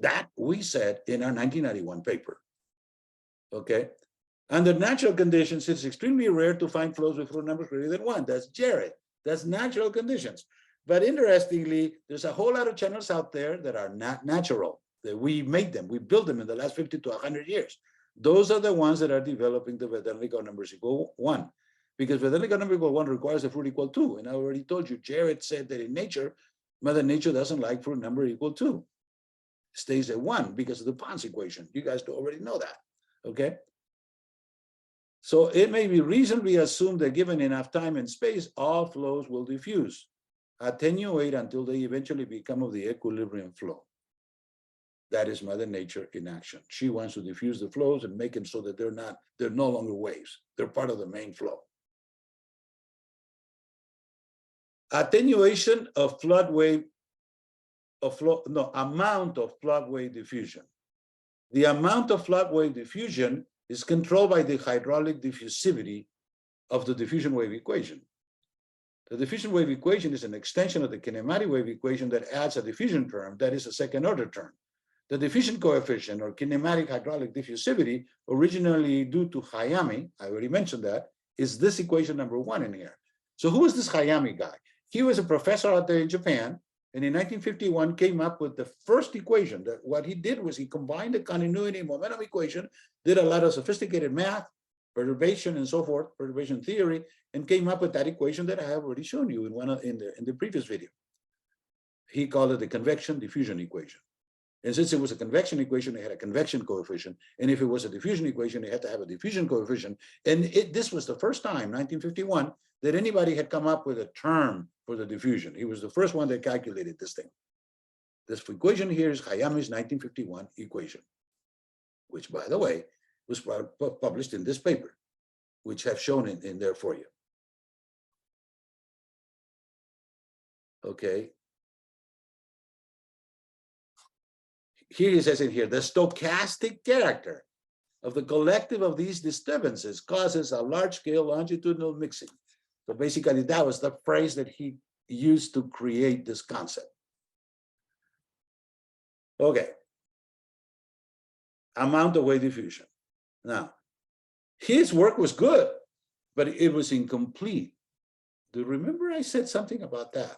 That we said in our 1991 paper, okay? Under natural conditions, it's extremely rare to find flows with Froude numbers greater than 1. That's Jared. That's natural conditions. But interestingly, there's a whole lot of channels out there that are not natural, that we made them. We built them in the last 50 to 100 years. Those are the ones that are developing the Vedernikoff numbers equal 1. Because Vedernikoff number equal 1 requires a Froude equal 2. And I already told you, Jared said that in nature, Mother Nature doesn't like for a number equal 2. Stays at 1 because of the Ponce equation. You guys already know that, okay? So it may be reasonably assumed that given enough time and space, all flows will diffuse, attenuate until they eventually become of the equilibrium flow. That is Mother Nature in action. She wants to diffuse the flows and make them so that they're no longer waves. They're part of the main flow. Attenuation of flood wave, amount of flood wave diffusion. The amount of flood wave diffusion is controlled by the hydraulic diffusivity of the diffusion wave equation. The diffusion wave equation is an extension of the kinematic wave equation that adds a diffusion term that is a second order term. The diffusion coefficient or kinematic hydraulic diffusivity, originally due to Hayami, I already mentioned that, is this equation number 1 in here. So who is this Hayami guy? He was a professor out there in Japan, and in 1951 came up with the first equation. That what he did was he combined the continuity and momentum equation, did a lot of sophisticated math, perturbation and so forth, perturbation theory, and came up with that equation that I have already shown you in the previous video. He called it the convection diffusion equation. And since it was a convection equation, it had a convection coefficient. And if it was a diffusion equation, it had to have a diffusion coefficient. And this was the first time, 1951, that anybody had come up with a term for the diffusion. He was the first one that calculated this thing. This equation here is Hayami's 1951 equation, which, by the way, was published in this paper, which I've shown in there for you. Okay. Here he says in here, the stochastic character of the collective of these disturbances causes a large-scale longitudinal mixing. So basically, that was the phrase that he used to create this concept. Okay. Amount of wave diffusion. Now, his work was good, but it was incomplete. Do you remember I said something about that?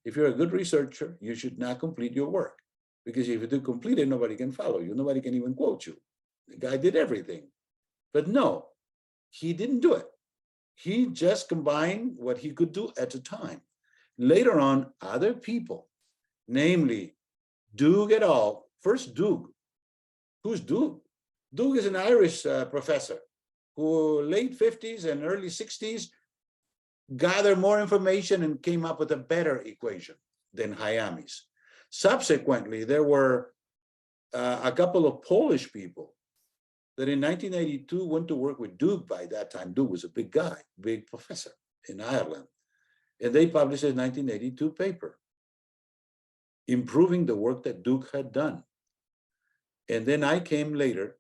If you're a good researcher, you should not complete your work. Because if you do complete it, nobody can follow you. Nobody can even quote you. The guy did everything. But no, he didn't do it. He just combined what he could do at the time. Later on, other people, namely Doug et al. First, Doug. Who's Doug? Doug is an Irish professor who late 50s and early 60s gathered more information and came up with a better equation than Hayami's. Subsequently, there were a couple of Polish people that in 1982 went to work with Doug. By that time, Doug was a big guy, big professor in Ireland. And they published a 1982 paper improving the work that Doug had done. And then I came later,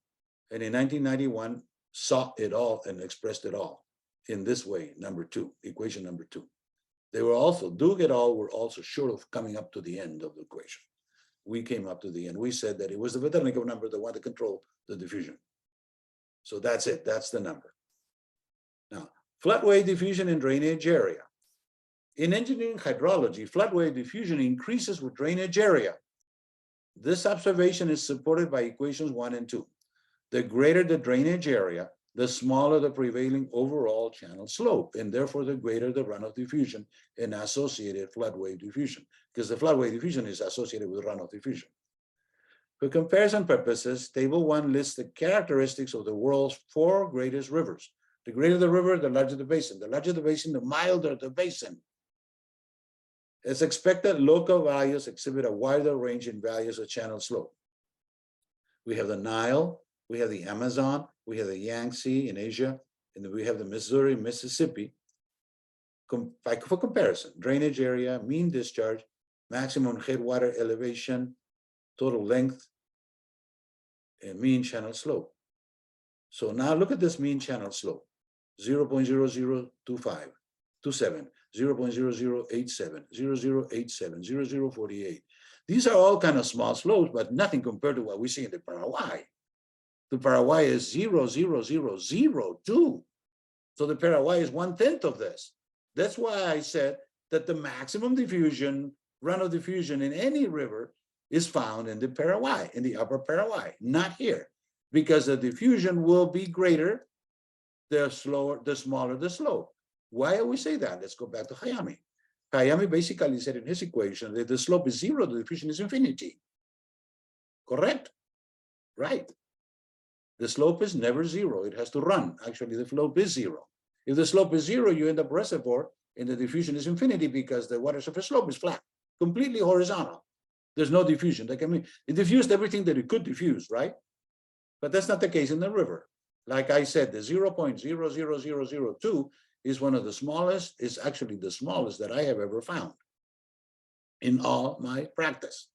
and in 1991, saw it all and expressed it all in this way, number 2, equation number 2. They were also, Doug et al. Were also short of coming up to the end of the equation. We came up to the end. We said that it was the Vetternikov number that wanted to control the diffusion. So that's it. That's the number. Now, floodway diffusion in drainage area. In engineering hydrology, floodway diffusion increases with drainage area. This observation is supported by equations 1 and 2. The greater the drainage area, the smaller the prevailing overall channel slope, and therefore the greater the runoff diffusion and associated floodway diffusion, because the floodway diffusion is associated with runoff diffusion. For comparison purposes, Table 1 lists the characteristics of the world's 4 greatest rivers. The greater the river, the larger the basin. The larger the basin, the milder the basin. As expected, local values exhibit a wider range in values of channel slope. We have the Nile, we have the Amazon, we have the Yangtze in Asia, and then we have the Missouri, Mississippi. For comparison, drainage area, mean discharge, maximum headwater elevation, total length, and mean channel slope. So now look at this mean channel slope, 0.0025, 27, 0.0087, 0087, 0048. These are all kind of small slopes, but nothing compared to what we see in the Paraguay. The Paraguay is 0.0002. So the Paraguay is 1/10 of this. That's why I said that the maximum diffusion, runoff diffusion in any river is found in the Paraguay, in the upper Paraguay, not here, because the diffusion will be greater the smaller the slope. Why do we say that? Let's go back to Hayami. Hayami basically said in his equation that the slope is zero, the diffusion is infinity. Correct? Right. The slope is never zero. It has to run. Actually, the slope is zero. If the slope is zero, you end up reservoir and the diffusion is infinity because the water surface slope is flat, completely horizontal. There's no diffusion. Like, I mean, it diffused everything that it could diffuse, right? But that's not the case in the river. Like I said, the 0.00002 is one of the smallest, is actually the smallest that I have ever found in all my practice.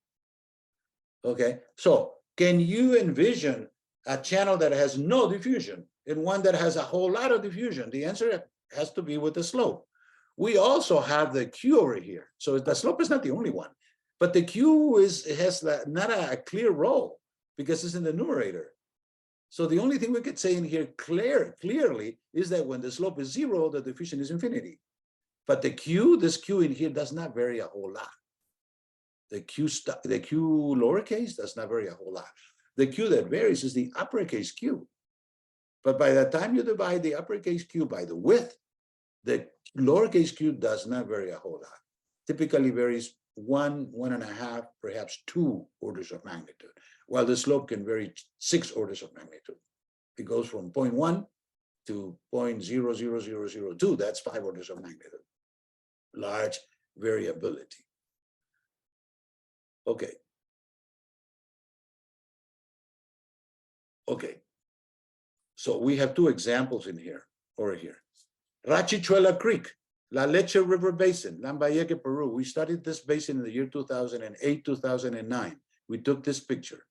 Okay, so can you envision a channel that has no diffusion and one that has a whole lot of diffusion? The answer has to be with the slope. We also have the Q over here. So the slope is not the only one, but the Q has not a clear role because it's in the numerator. So the only thing we could say in here clearly is that when the slope is zero, the diffusion is infinity. But the Q, this Q in here does not vary a whole lot. The Q lowercase does not vary a whole lot. The Q that varies is the uppercase Q. But by the time you divide the uppercase Q by the width, the lowercase q does not vary a whole lot. Typically varies 1, 1.5, perhaps 2 orders of magnitude, while the slope can vary 6 orders of magnitude. It goes from 0.1 to 0.00002. That's 5 orders of magnitude. Large variability. Okay. Okay. So we have 2 examples in here, over here. Rachichuela Creek, La Leche River Basin, Lambayeque, Peru. We studied this basin in the year 2008, 2009. We took this picture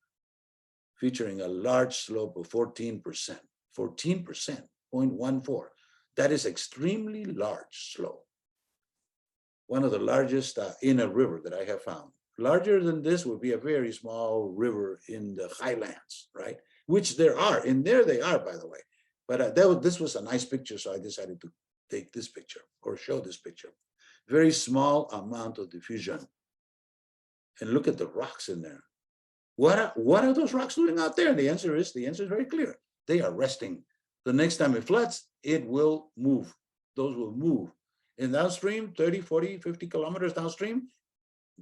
featuring a large slope of 14%, 0.14. That is extremely large slope. One of the largest in a river that I have found. Larger than this would be a very small river in the highlands, right? Which there are, and there they are, by the way. But this was a nice picture, so I decided to take this picture or show this picture. Very small amount of diffusion. And look at the rocks in there. What are those rocks doing out there? And the answer is very clear. They are resting. The next time it floods, it will move. Those will move. And downstream, 30, 40, 50 kilometers downstream,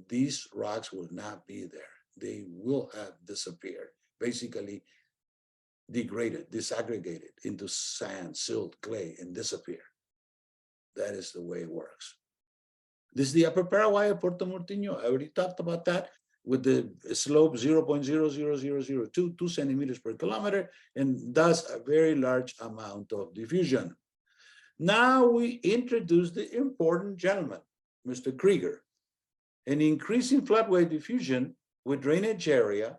these rocks will not be there. They will have disappeared, basically degraded, disaggregated into sand, silt, clay, and disappear. That is the way it works. This is the upper Paraguay of Puerto Mortiño. I already talked about that with the slope 0.00002, 2 centimeters per kilometer, and thus a very large amount of diffusion. Now we introduce the important gentleman, Mr. Creager. An increasing floodway diffusion with drainage area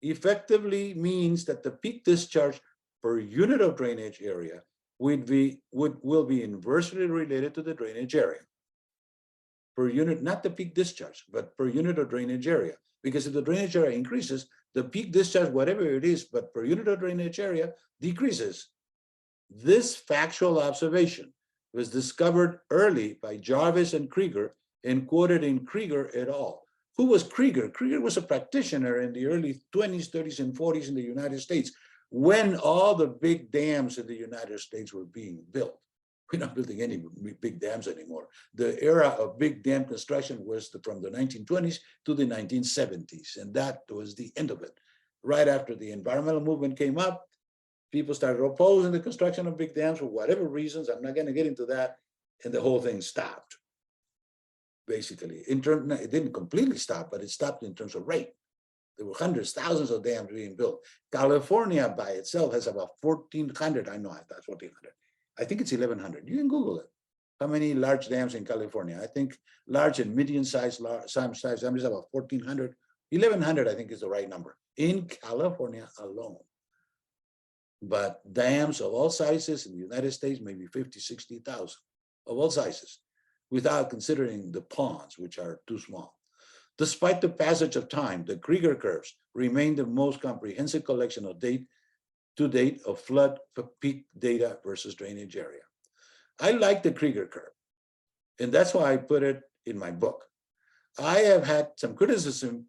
effectively means that the peak discharge per unit of drainage area will be inversely related to the drainage area. Per unit, not the peak discharge, but per unit of drainage area. Because if the drainage area increases, the peak discharge, whatever it is, but per unit of drainage area decreases. This factual observation was discovered early by Jarvis and Creager and quoted in Creager et al. Who was Creager? Creager was a practitioner in the early 20s, 30s, and 40s in the United States when all the big dams in the United States were being built. We're not building any big dams anymore. The era of big dam construction was from the 1920s to the 1970s, and that was the end of it. Right after the environmental movement came up, people started opposing the construction of big dams for whatever reasons. I'm not going to get into that, and the whole thing stopped. Basically, it didn't completely stop, but it stopped in terms of rate. There were hundreds, thousands of dams being built. California by itself has about 1,400. I know that's 1,400. I think it's 1,100. You can Google it. How many large dams in California? I think large and medium-sized dams is about 1,400. 1,100, I think, is the right number in California alone. But dams of all sizes in the United States, maybe 50, 60,000 of all sizes, without considering the ponds, which are too small. Despite the passage of time, the Creager curves remain the most comprehensive collection of to date of flood peak data versus drainage area. I like the Creager curve, and that's why I put it in my book. I have had some criticism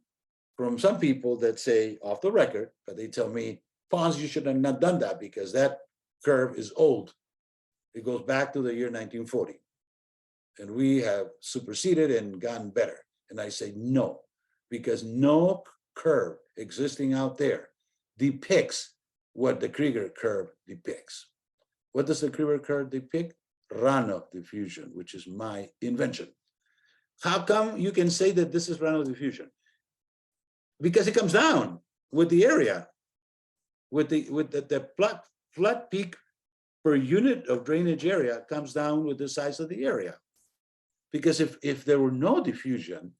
from some people that say, off the record, but they tell me, Ponce, you should have not done that because that curve is old. It goes back to the year 1940. and we have superseded and gone better. And I say no, because no curve existing out there depicts what the Creager curve depicts. What does the Creager curve depict? Runoff diffusion, which is my invention. How come you can say that this is runoff diffusion? Because it comes down with the area, with the flood peak per unit of drainage area comes down with the size of the area. Because if there were no diffusion,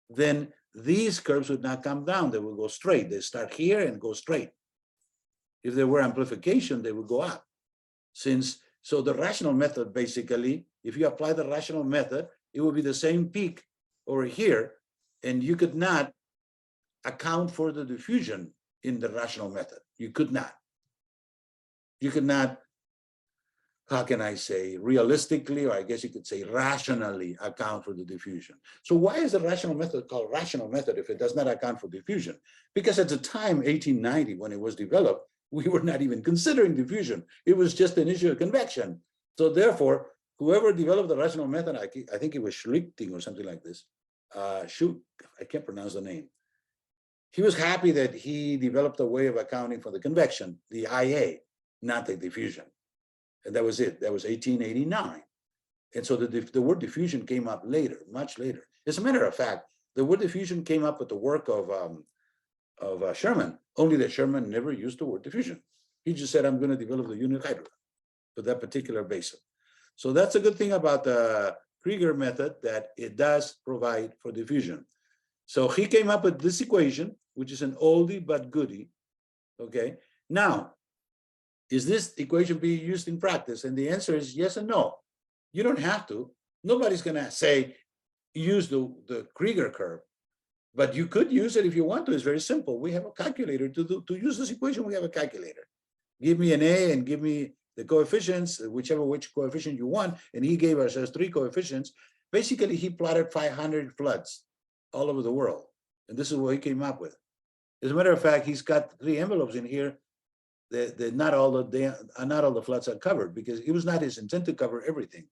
then these curves would not come down, they would go straight. They start here and go straight. If there were amplification, they would go up. So the rational method, basically, if you apply the rational method, it would be the same peak over here, and you could not account for the diffusion in the rational method. You could not. You could not, how can I say, realistically, or I guess you could say rationally account for the diffusion. So why is the rational method called rational method if it does not account for diffusion? Because at the time, 1890, when it was developed, we were not even considering diffusion. It was just an issue of convection. So therefore, whoever developed the rational method, I think it was Schlichting or something like this. Shoot, I can't pronounce the name. He was happy that he developed a way of accounting for the convection, the IA, not the diffusion. And that was it. That was 1889. And so the word diffusion came up later, much later. As a matter of fact, the word diffusion came up with the work of Sherman, only that Sherman never used the word diffusion. He just said, I'm going to develop the unit hydrograph for that particular basin. So that's a good thing about the Creager method, that it does provide for diffusion. So he came up with this equation, which is an oldie but goodie, okay? Now, is this equation being used in practice? And the answer is yes and no. You don't have to. Nobody's going to say, use the Creager curve. But you could use it if you want to. It's very simple. We have a calculator to use this equation. We have a calculator. Give me an A and give me the coefficients, which coefficient you want. And he gave us 3 coefficients. Basically, he plotted 500 floods all over the world. And this is what he came up with. As a matter of fact, he's got 3 envelopes in here. Not all the floods are covered, because it was not his intent to cover everything.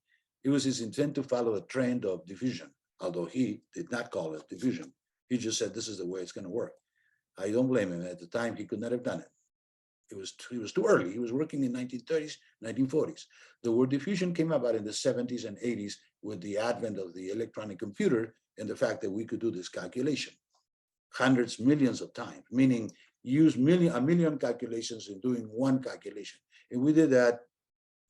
It was his intent to follow the trend of diffusion, although he did not call it diffusion. He just said, this is the way it's going to work. I don't blame him. At the time, he could not have done it. It was too early. He was working in 1930s, 1940s. The word diffusion came about in the 70s and 80s with the advent of the electronic computer and the fact that we could do this calculation hundreds, millions of times, meaning use a million calculations in doing one calculation. And we did that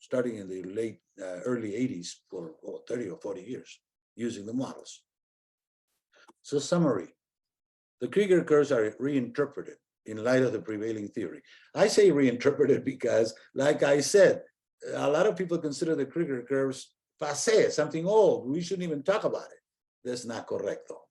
starting in the early 80s for 30 or 40 years using the models. So summary, the Creager curves are reinterpreted in light of the prevailing theory. I say reinterpreted because, like I said, a lot of people consider the Creager curves passé, something old. We shouldn't even talk about it. That's not correct, though.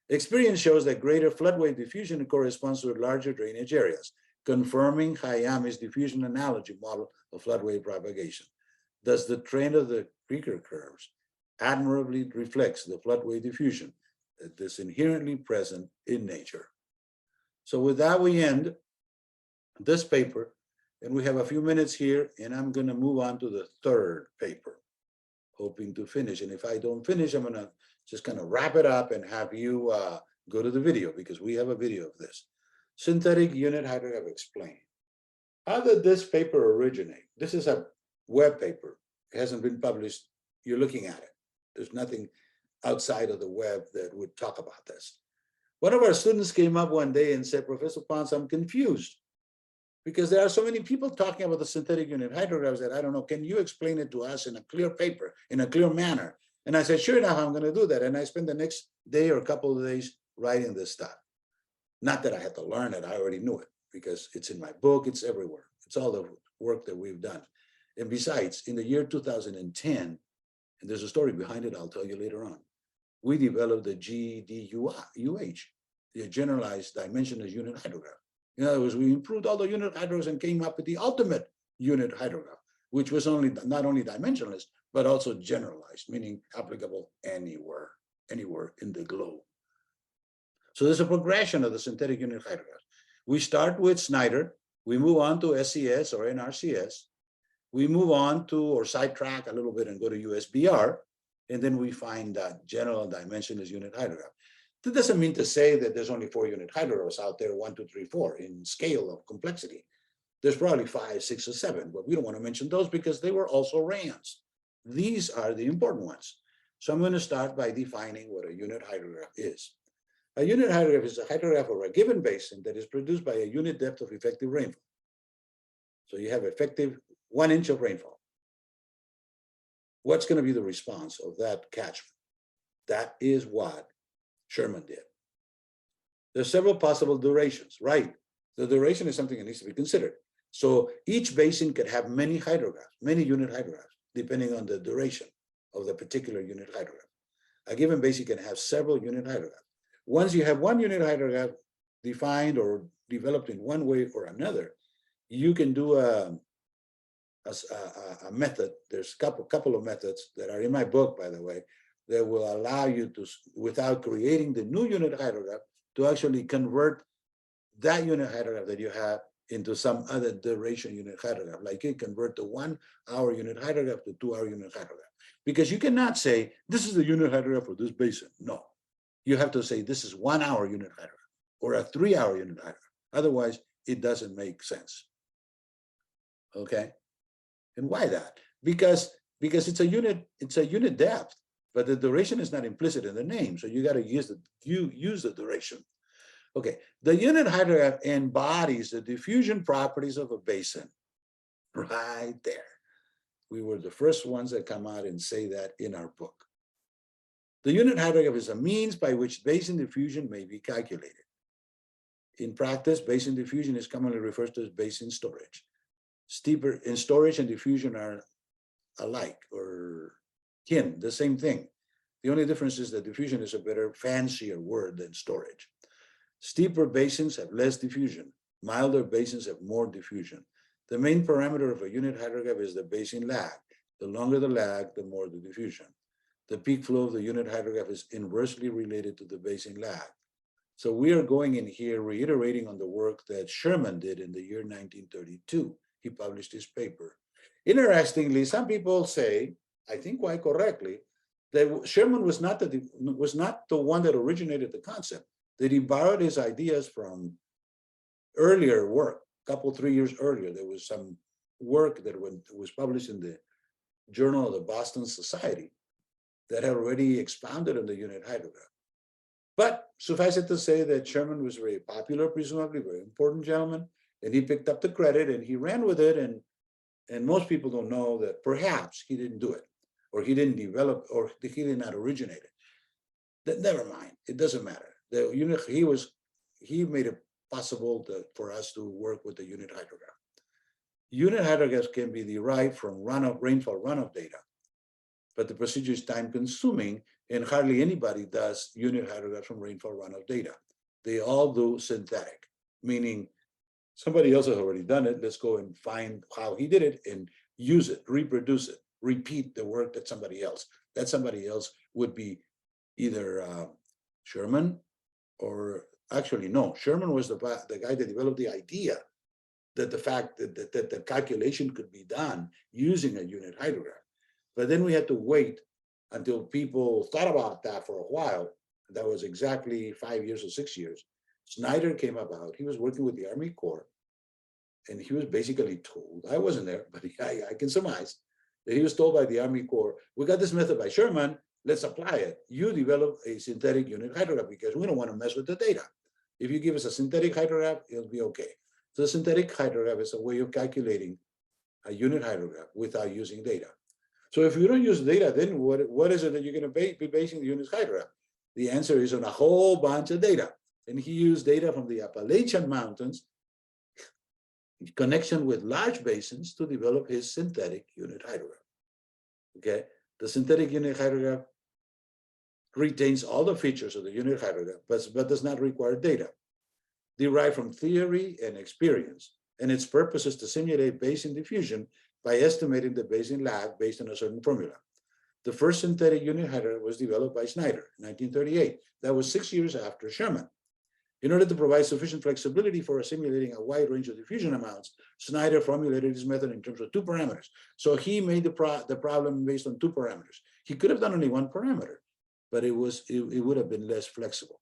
Experience shows that greater floodway diffusion corresponds to larger drainage areas, confirming Hayami's diffusion analogy model of floodway propagation. Thus, the trend of the Creager curves admirably reflects the floodway diffusion that is inherently present in nature. So with that, we end this paper, and we have a few minutes here, and I'm going to move on to the 3rd paper, hoping to finish. And if I don't finish, I'm going to just kind of wrap it up and have you go to the video, because we have a video of this. Synthetic unit hydrograph explained. How did this paper originate? This is a web paper. It hasn't been published. You're looking at it. There's nothing outside of the web that would talk about this. One of our students came up one day and said, Professor Ponce, I'm confused because there are so many people talking about the synthetic unit hydrographs that I don't know. Can you explain it to us in a clear paper, in a clear manner? And I said, sure enough, I'm going to do that. And I spent the next day or a couple of days writing this stuff. Not that I had to learn it. I already knew it because it's in my book. It's everywhere. It's all the work that we've done. And besides, in the year 2010, and there's a story behind it, I'll tell you later on, we developed the GDUH, the generalized dimensionless unit hydrograph. In other words, we improved all the unit hydrographs and came up with the ultimate unit hydrograph, which was not only dimensionless, but also generalized, meaning applicable anywhere in the globe. So there's a progression of the synthetic unit hydrograph. We start with Snyder, we move on to SES or NRCS, we move on to, or sidetrack a little bit and go to USBR, and then we find that general dimension is unit hydrograph. That doesn't mean to say that there's only 4 unit hydrographs out there, 1, 2, 3, 4 in scale of complexity. There's probably 5, 6, or 7, but we don't want to mention those because they were also RANs. These are the important ones. So I'm going to start by defining what a unit hydrograph is. A unit hydrograph is a hydrograph of a given basin that is produced by a unit depth of effective rainfall. So you have effective 1 inch of rainfall. What's going to be the response of that catchment? That is what Sherman did. There's several possible durations, right? The duration is something that needs to be considered. So each basin could have many hydrographs, many unit hydrographs, depending on the duration of the particular unit hydrograph. A given basin can have several unit hydrographs. Once you have 1 unit hydrograph defined or developed in one way or another, you can do a method. There's a couple of methods that are in my book, by the way, that will allow you to, without creating the new unit hydrograph, to actually convert that unit hydrograph that you have into some other duration unit hydrograph, like you convert the 1 hour unit hydrograph to 2 hour unit hydrograph. Because you cannot say, this is the unit hydrograph for this basin. No, you have to say, this is 1 hour unit hydrograph or a 3 hour unit hydrograph. Otherwise, it doesn't make sense. Okay, and why that? Because it's a unit depth, but the duration is not implicit in the name. So you got to use the duration. Okay, the unit hydrograph embodies the diffusion properties of a basin. Right there. We were the first ones that come out and say that in our book. The unit hydrograph is a means by which basin diffusion may be calculated. In practice, basin diffusion is commonly referred to as basin storage. Steeper in storage and diffusion are alike or kin, the same thing. The only difference is that diffusion is a better, fancier word than storage. Steeper basins have less diffusion. Milder basins have more diffusion. The main parameter of a unit hydrograph is the basin lag. The longer the lag, the more the diffusion. The peak flow of the unit hydrograph is inversely related to the basin lag. So we are going in here reiterating on the work that Sherman did in the year 1932. He published his paper. Interestingly, some people say, I think quite correctly, that Sherman was not the one that originated the concept, that he borrowed his ideas from earlier work. A couple, 3 years earlier, there was some work that was published in the Journal of the Boston Society that had already expounded on the unit hydrograph. But suffice it to say that Sherman was very popular, presumably very important gentleman, and he picked up the credit and he ran with it. And most people don't know that perhaps he didn't do it, or he didn't develop, or he did not originate it. Never mind, it doesn't matter. The unit, he made it possible for us to work with the unit hydrograph. Unit hydrographs can be derived from rainfall runoff data, but the procedure is time consuming and hardly anybody does unit hydrographs from rainfall runoff data. They all do synthetic, meaning somebody else has already done it. Let's go and find how he did it and use it, reproduce it, repeat the work that somebody else. That somebody else would be either Sherman, or actually no, Sherman was the guy that developed the idea that the fact that the calculation could be done using a unit hydrograph. But then we had to wait until people thought about that for a while. That was exactly 5 years or 6 years. Snyder came about. He was working with the Army Corps, and he was basically told, I wasn't there, but I can surmise, that he was told by the Army Corps, we got this method by Sherman, let's apply it. You develop a synthetic unit hydrograph because we don't want to mess with the data. If you give us a synthetic hydrograph, it'll be okay. So the synthetic hydrograph is a way of calculating a unit hydrograph without using data. So if you don't use data, then what is it that you're going to be basing the unit hydrograph? The answer is on a whole bunch of data. And he used data from the Appalachian Mountains in connection with large basins to develop his synthetic unit hydrograph. Okay, the synthetic unit hydrograph retains all the features of the unit hydrograph, but does not require data, derived from theory and experience. And its purpose is to simulate basin diffusion by estimating the basin lag based on a certain formula. The first synthetic unit hydrograph was developed by Snyder in 1938. That was 6 years after Sherman. In order to provide sufficient flexibility for simulating a wide range of diffusion amounts, Snyder formulated his method in terms of 2 parameters. So he made the problem based on 2 parameters. He could have done only one parameter, but it would have been less flexible.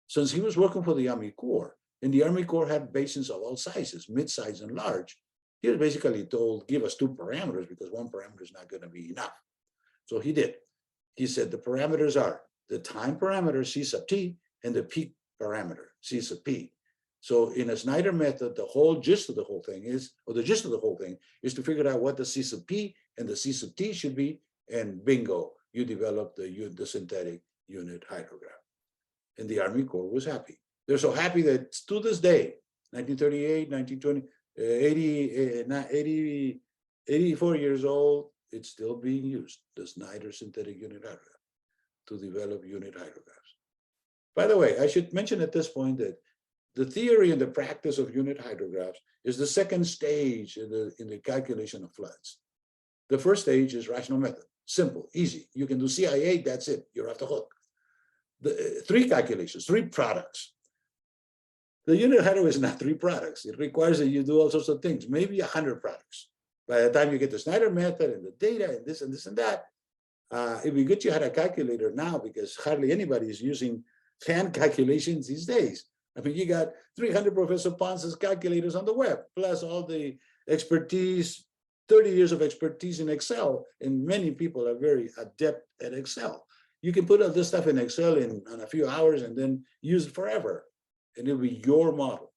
Since he was working for the Army Corps, and the Army Corps had basins of all sizes, mid-size and large, he was basically told, give us 2 parameters because 1 parameter is not going to be enough. So he did. He said the parameters are the time parameter, C sub T, and the peak parameter, C sub P. So in a Snyder method, the gist of the whole thing is to figure out what the C sub P and the C sub T should be, and bingo, you develop the synthetic unit hydrograph. And the Army Corps was happy. They're so happy that to this day, 1938, 1920, 84 years old, it's still being used, the Snyder synthetic unit hydrograph, to develop unit hydrographs. By the way, I should mention at this point that the theory and the practice of unit hydrographs is the second stage in the calculation of floods. The first stage is rational method, simple, easy. You can do CIA, that's it, you're off the hook. The 3 calculations, 3 products. The unit hydrograph is not 3 products. It requires that you do all sorts of things, maybe 100 products. By the time you get the Snyder method and the data and this and this and that, it'd be good you had a calculator now, because hardly anybody is using hand calculations these days. I mean, you got 300 Professor Ponce's calculators on the web, plus all the expertise, 30 years of expertise in Excel, and many people are very adept at Excel. You can put all this stuff in Excel in a few hours and then use it forever. And it'll be your model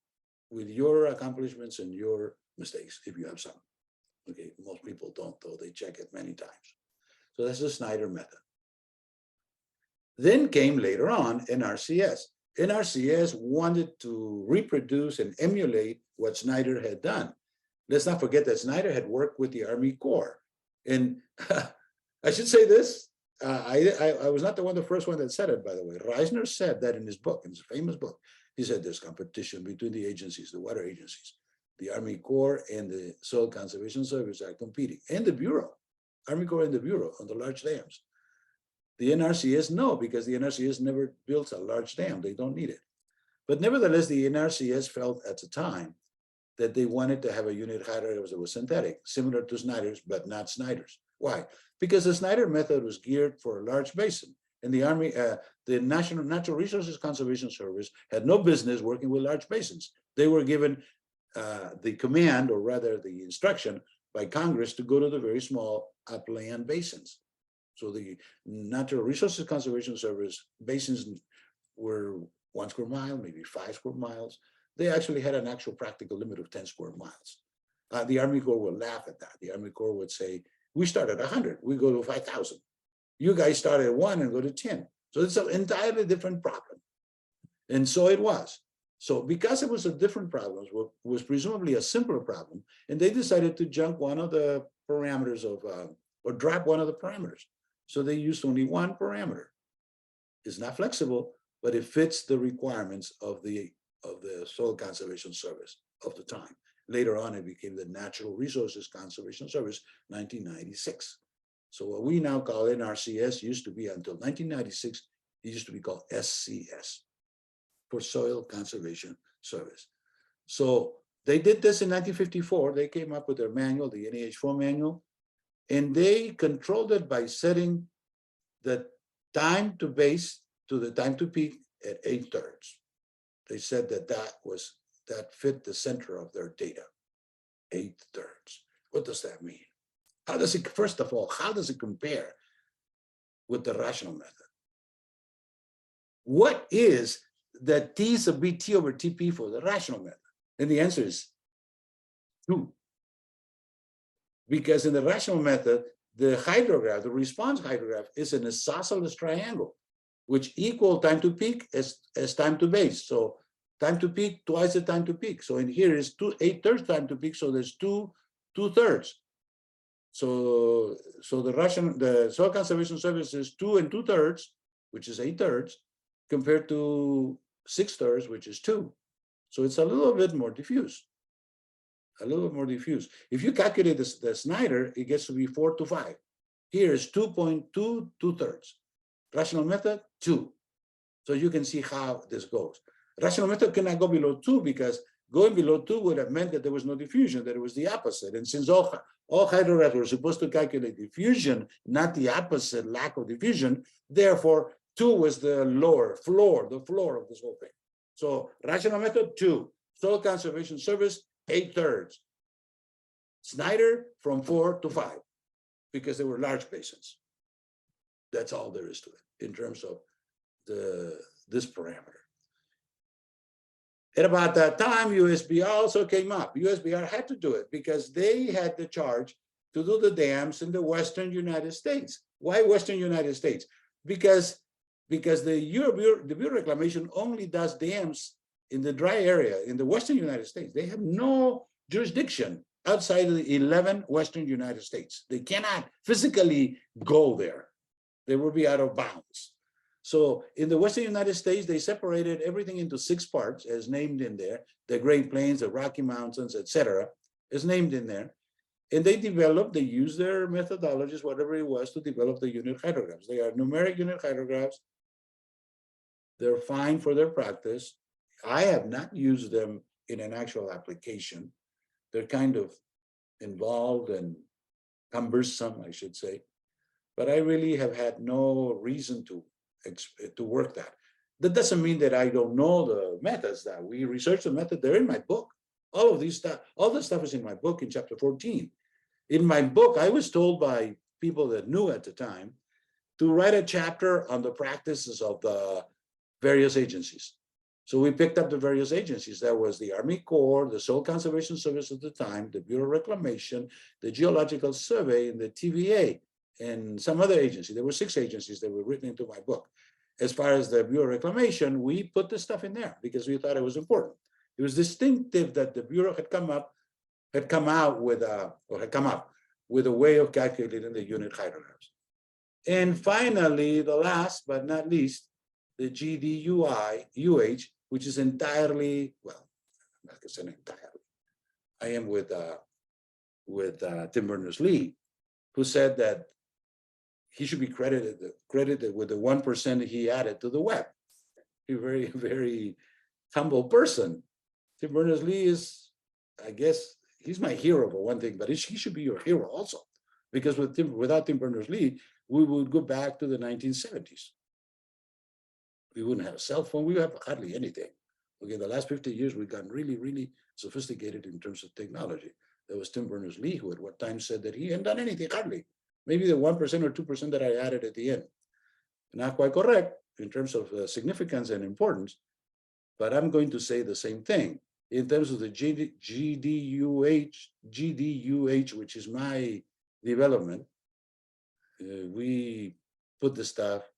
with your accomplishments and your mistakes, if you have some. Okay, most people don't, though. They check it many times. So that's the Snyder method. Then came later on NRCS. NRCS wanted to reproduce and emulate what Snyder had done. Let's not forget that Snyder had worked with the Army Corps. And I should say this, I was not the first one that said it, by the way. Reisner said that in his book, in his famous book. He said there's competition between the agencies, the water agencies. The Army Corps and the Soil Conservation Service are competing, and the Bureau, Army Corps and the Bureau on the large dams. The NRCS, no, because the NRCS never built a large dam. They don't need it. But nevertheless, the NRCS felt at the time that they wanted to have a unit hydrograph that was synthetic, similar to Snyder's, but not Snyder's. Why? Because the Snyder method was geared for a large basin. And the Army, the National Natural Resources Conservation Service had no business working with large basins. They were given the command, or rather the instruction by Congress, to go to the very small upland basins. So the Natural Resources Conservation Service basins were 1 square mile, maybe 5 square miles. They actually had an actual practical limit of 10 square miles. The Army Corps would laugh at that. The Army Corps would say, we start at 100, we go to 5,000. You guys start at 1 and go to 10. So it's an entirely different problem. And so it was. So because it was a different problem, it was presumably a simpler problem, and they decided to junk one of the parameters of, or drop one of the parameters. So they used only 1 parameter. It's not flexible, but it fits the requirements of the Soil Conservation Service of the time. Later on, it became the Natural Resources Conservation Service, 1996. So what we now call NRCS used to be, until 1996, it used to be called SCS, for Soil Conservation Service. So they did this in 1954. They came up with their manual, the NAH4 manual, and they controlled it by setting the time to base to the time to peak at 8/3. They said that that fit the center of their data, 8/3. What does that mean? How does it, first of all, how does it compare with the rational method? What is the T sub BT over TP for the rational method? And the answer is 2. Because in the rational method, the hydrograph, the response hydrograph, is an isosceles triangle, which equal time to peak as time to base. So time to peak, twice the time to peak. So in here is 8/3 time to peak, so there's 2/3. So the Soil Conservation Service is 2 2/3, which is 8/3, compared to 6/3, which is 2. So it's a little bit more diffuse. A little bit more diffuse. If you calculate the Snyder, it gets to be 4 to 5. Here is 2.2 2/3. Rational method, 2. So you can see how this goes. Rational method cannot go below 2 because Going below 2 would have meant that there was no diffusion, that it was the opposite. And since all hydrographs were supposed to calculate diffusion, not the opposite, lack of diffusion, therefore 2 was the lower floor, the floor of this whole thing. So rational method, 2. Soil Conservation Service, 8/3. Snyder from 4 to 5, because they were large basins. That's all there is to it in terms of this parameter. At about that time, USBR also came up. USBR had to do it because they had the charge to do the dams in the Western United States. Why Western United States? Because the Bureau of Reclamation only does dams in the dry area in the Western United States. They have no jurisdiction outside of the 11 Western United States. They cannot physically go there. They will be out of bounds. So in the Western United States, they separated everything into 6 parts as named in there. The Great Plains, the Rocky Mountains, etc., is named in there. And they used their methodologies, whatever it was, to develop the unit hydrographs. They are numeric unit hydrographs. They're fine for their practice. I have not used them in an actual application. They're kind of involved and cumbersome, I should say. But I really have had no reason to work that. That doesn't mean that I don't know the methods that we research the method. They're in my book. All of these stuff, all the stuff is in my book in chapter 14. In my book, I was told by people that knew at the time to write a chapter on the practices of the various agencies. So we picked up the various agencies. That was the Army Corps, the Soil Conservation Service at the time, the Bureau of Reclamation, the Geological Survey, and the TVA, and some other agency. There were 6 agencies that were written into my book. As far as the Bureau of Reclamation, we put the stuff in there because we thought it was important. It was distinctive that the Bureau had come up with a way of calculating the unit hydrographs. And finally, the last but not least, the GDUH, which is entirely, well, I'm not gonna say entirely. I am with Tim Berners-Lee, who said that he should be credited with the 1% he added to the web. He's a very, very humble person. Tim Berners-Lee is, I guess, he's my hero for one thing, but he should be your hero also. Because without Tim Berners-Lee, we would go back to the 1970s. We wouldn't have a cell phone, we would have hardly anything. Okay, the last 50 years, we've gotten really, really sophisticated in terms of technology. There was Tim Berners-Lee who at one time said that he hadn't done anything, hardly. Maybe the 1% or 2% that I added at the end. Not quite correct in terms of significance and importance, but I'm going to say the same thing. In terms of the GDUH, which is my development, we put the stuff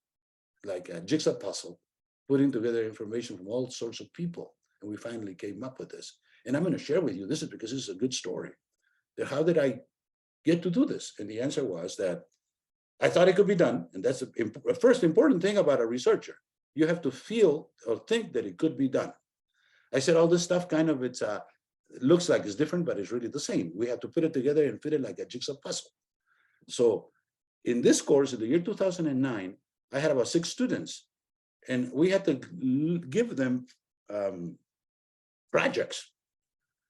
like a jigsaw puzzle, putting together information from all sorts of people. And we finally came up with this. And I'm going to share with you, this is because this is a good story. How did I get to do this? And the answer was that I thought it could be done. And that's the first important thing about a researcher. You have to feel or think that it could be done. I said, all this stuff kind of, it looks like it's different, but it's really the same. We have to put it together and fit it like a jigsaw puzzle. So in this course, in the year 2009, I had about 6 students, and we had to give them projects.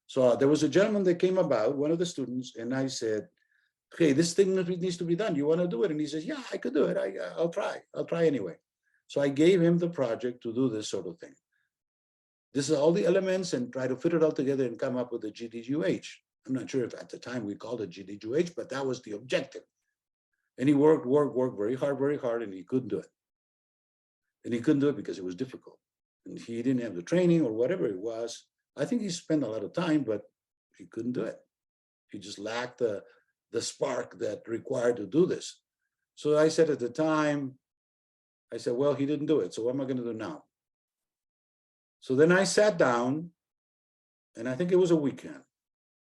So there was a gentleman that came about, one of the students, and I said, okay, this thing needs to be done. You want to do it? And he says, yeah, I could do it. I'll try anyway. So I gave him the project to do this sort of thing. This is all the elements and try to fit it all together and come up with a GDUH. I'm not sure if at the time we called it GDUH, but that was the objective. And he worked very hard, and he couldn't do it. And he couldn't do it because it was difficult. And he didn't have the training or whatever it was. I think he spent a lot of time, but he couldn't do it. He just lacked the spark that required to do this. So I said at the time, I said, well, he didn't do it. So what am I going to do now? So then I sat down, and I think it was a weekend.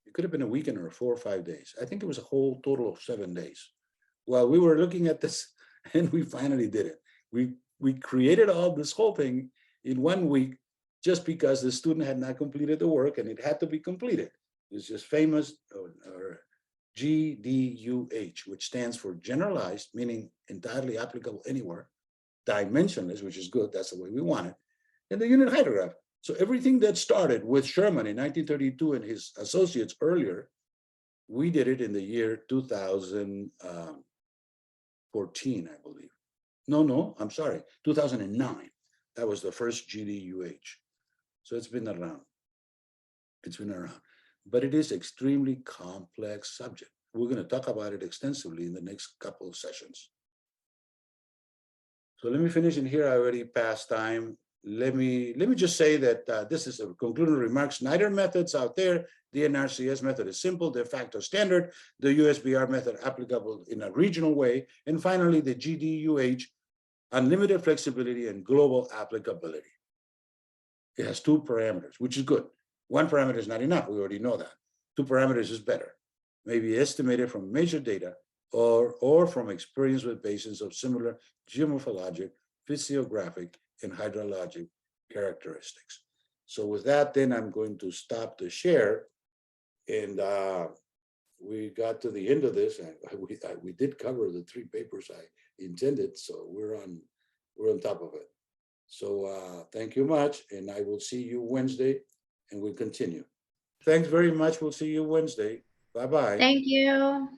It could have been a weekend or 4 or 5 days. I think it was a whole total of 7 days. Well, we were looking at this, and we finally did it. We created this whole thing in 1 week just because the student had not completed the work, and it had to be completed. It's just famous or GDUH, which stands for generalized, meaning entirely applicable anywhere, dimensionless, which is good, that's the way we want it, and the unit hydrograph. So everything that started with Sherman in 1932 and his associates earlier, we did it in the year 2014, I believe. No, I'm sorry, 2009. That was the first GDUH. So it's been around. It's been around. But it is extremely complex subject. We're going to talk about it extensively in the next couple of sessions. So let me finish in here. I already passed time. Let me just say that this is a concluding remarks. Neither methods out there. The NRCS method is simple, de facto standard. The USBR method applicable in a regional way. And finally, the GDUH, unlimited flexibility and global applicability. It has two parameters, which is good. One parameter is not enough. We already know that. Two parameters is better. Maybe estimated from measured data or from experience with basins of similar geomorphologic, physiographic, and hydrologic characteristics. So with that, then I'm going to stop the share. And we got to the end of this, and we did cover the three papers I intended, so we're on top of it. So thank you much, and I will see you Wednesday, and we'll continue. Thanks very much. We'll see you Wednesday. Bye-bye. Thank you.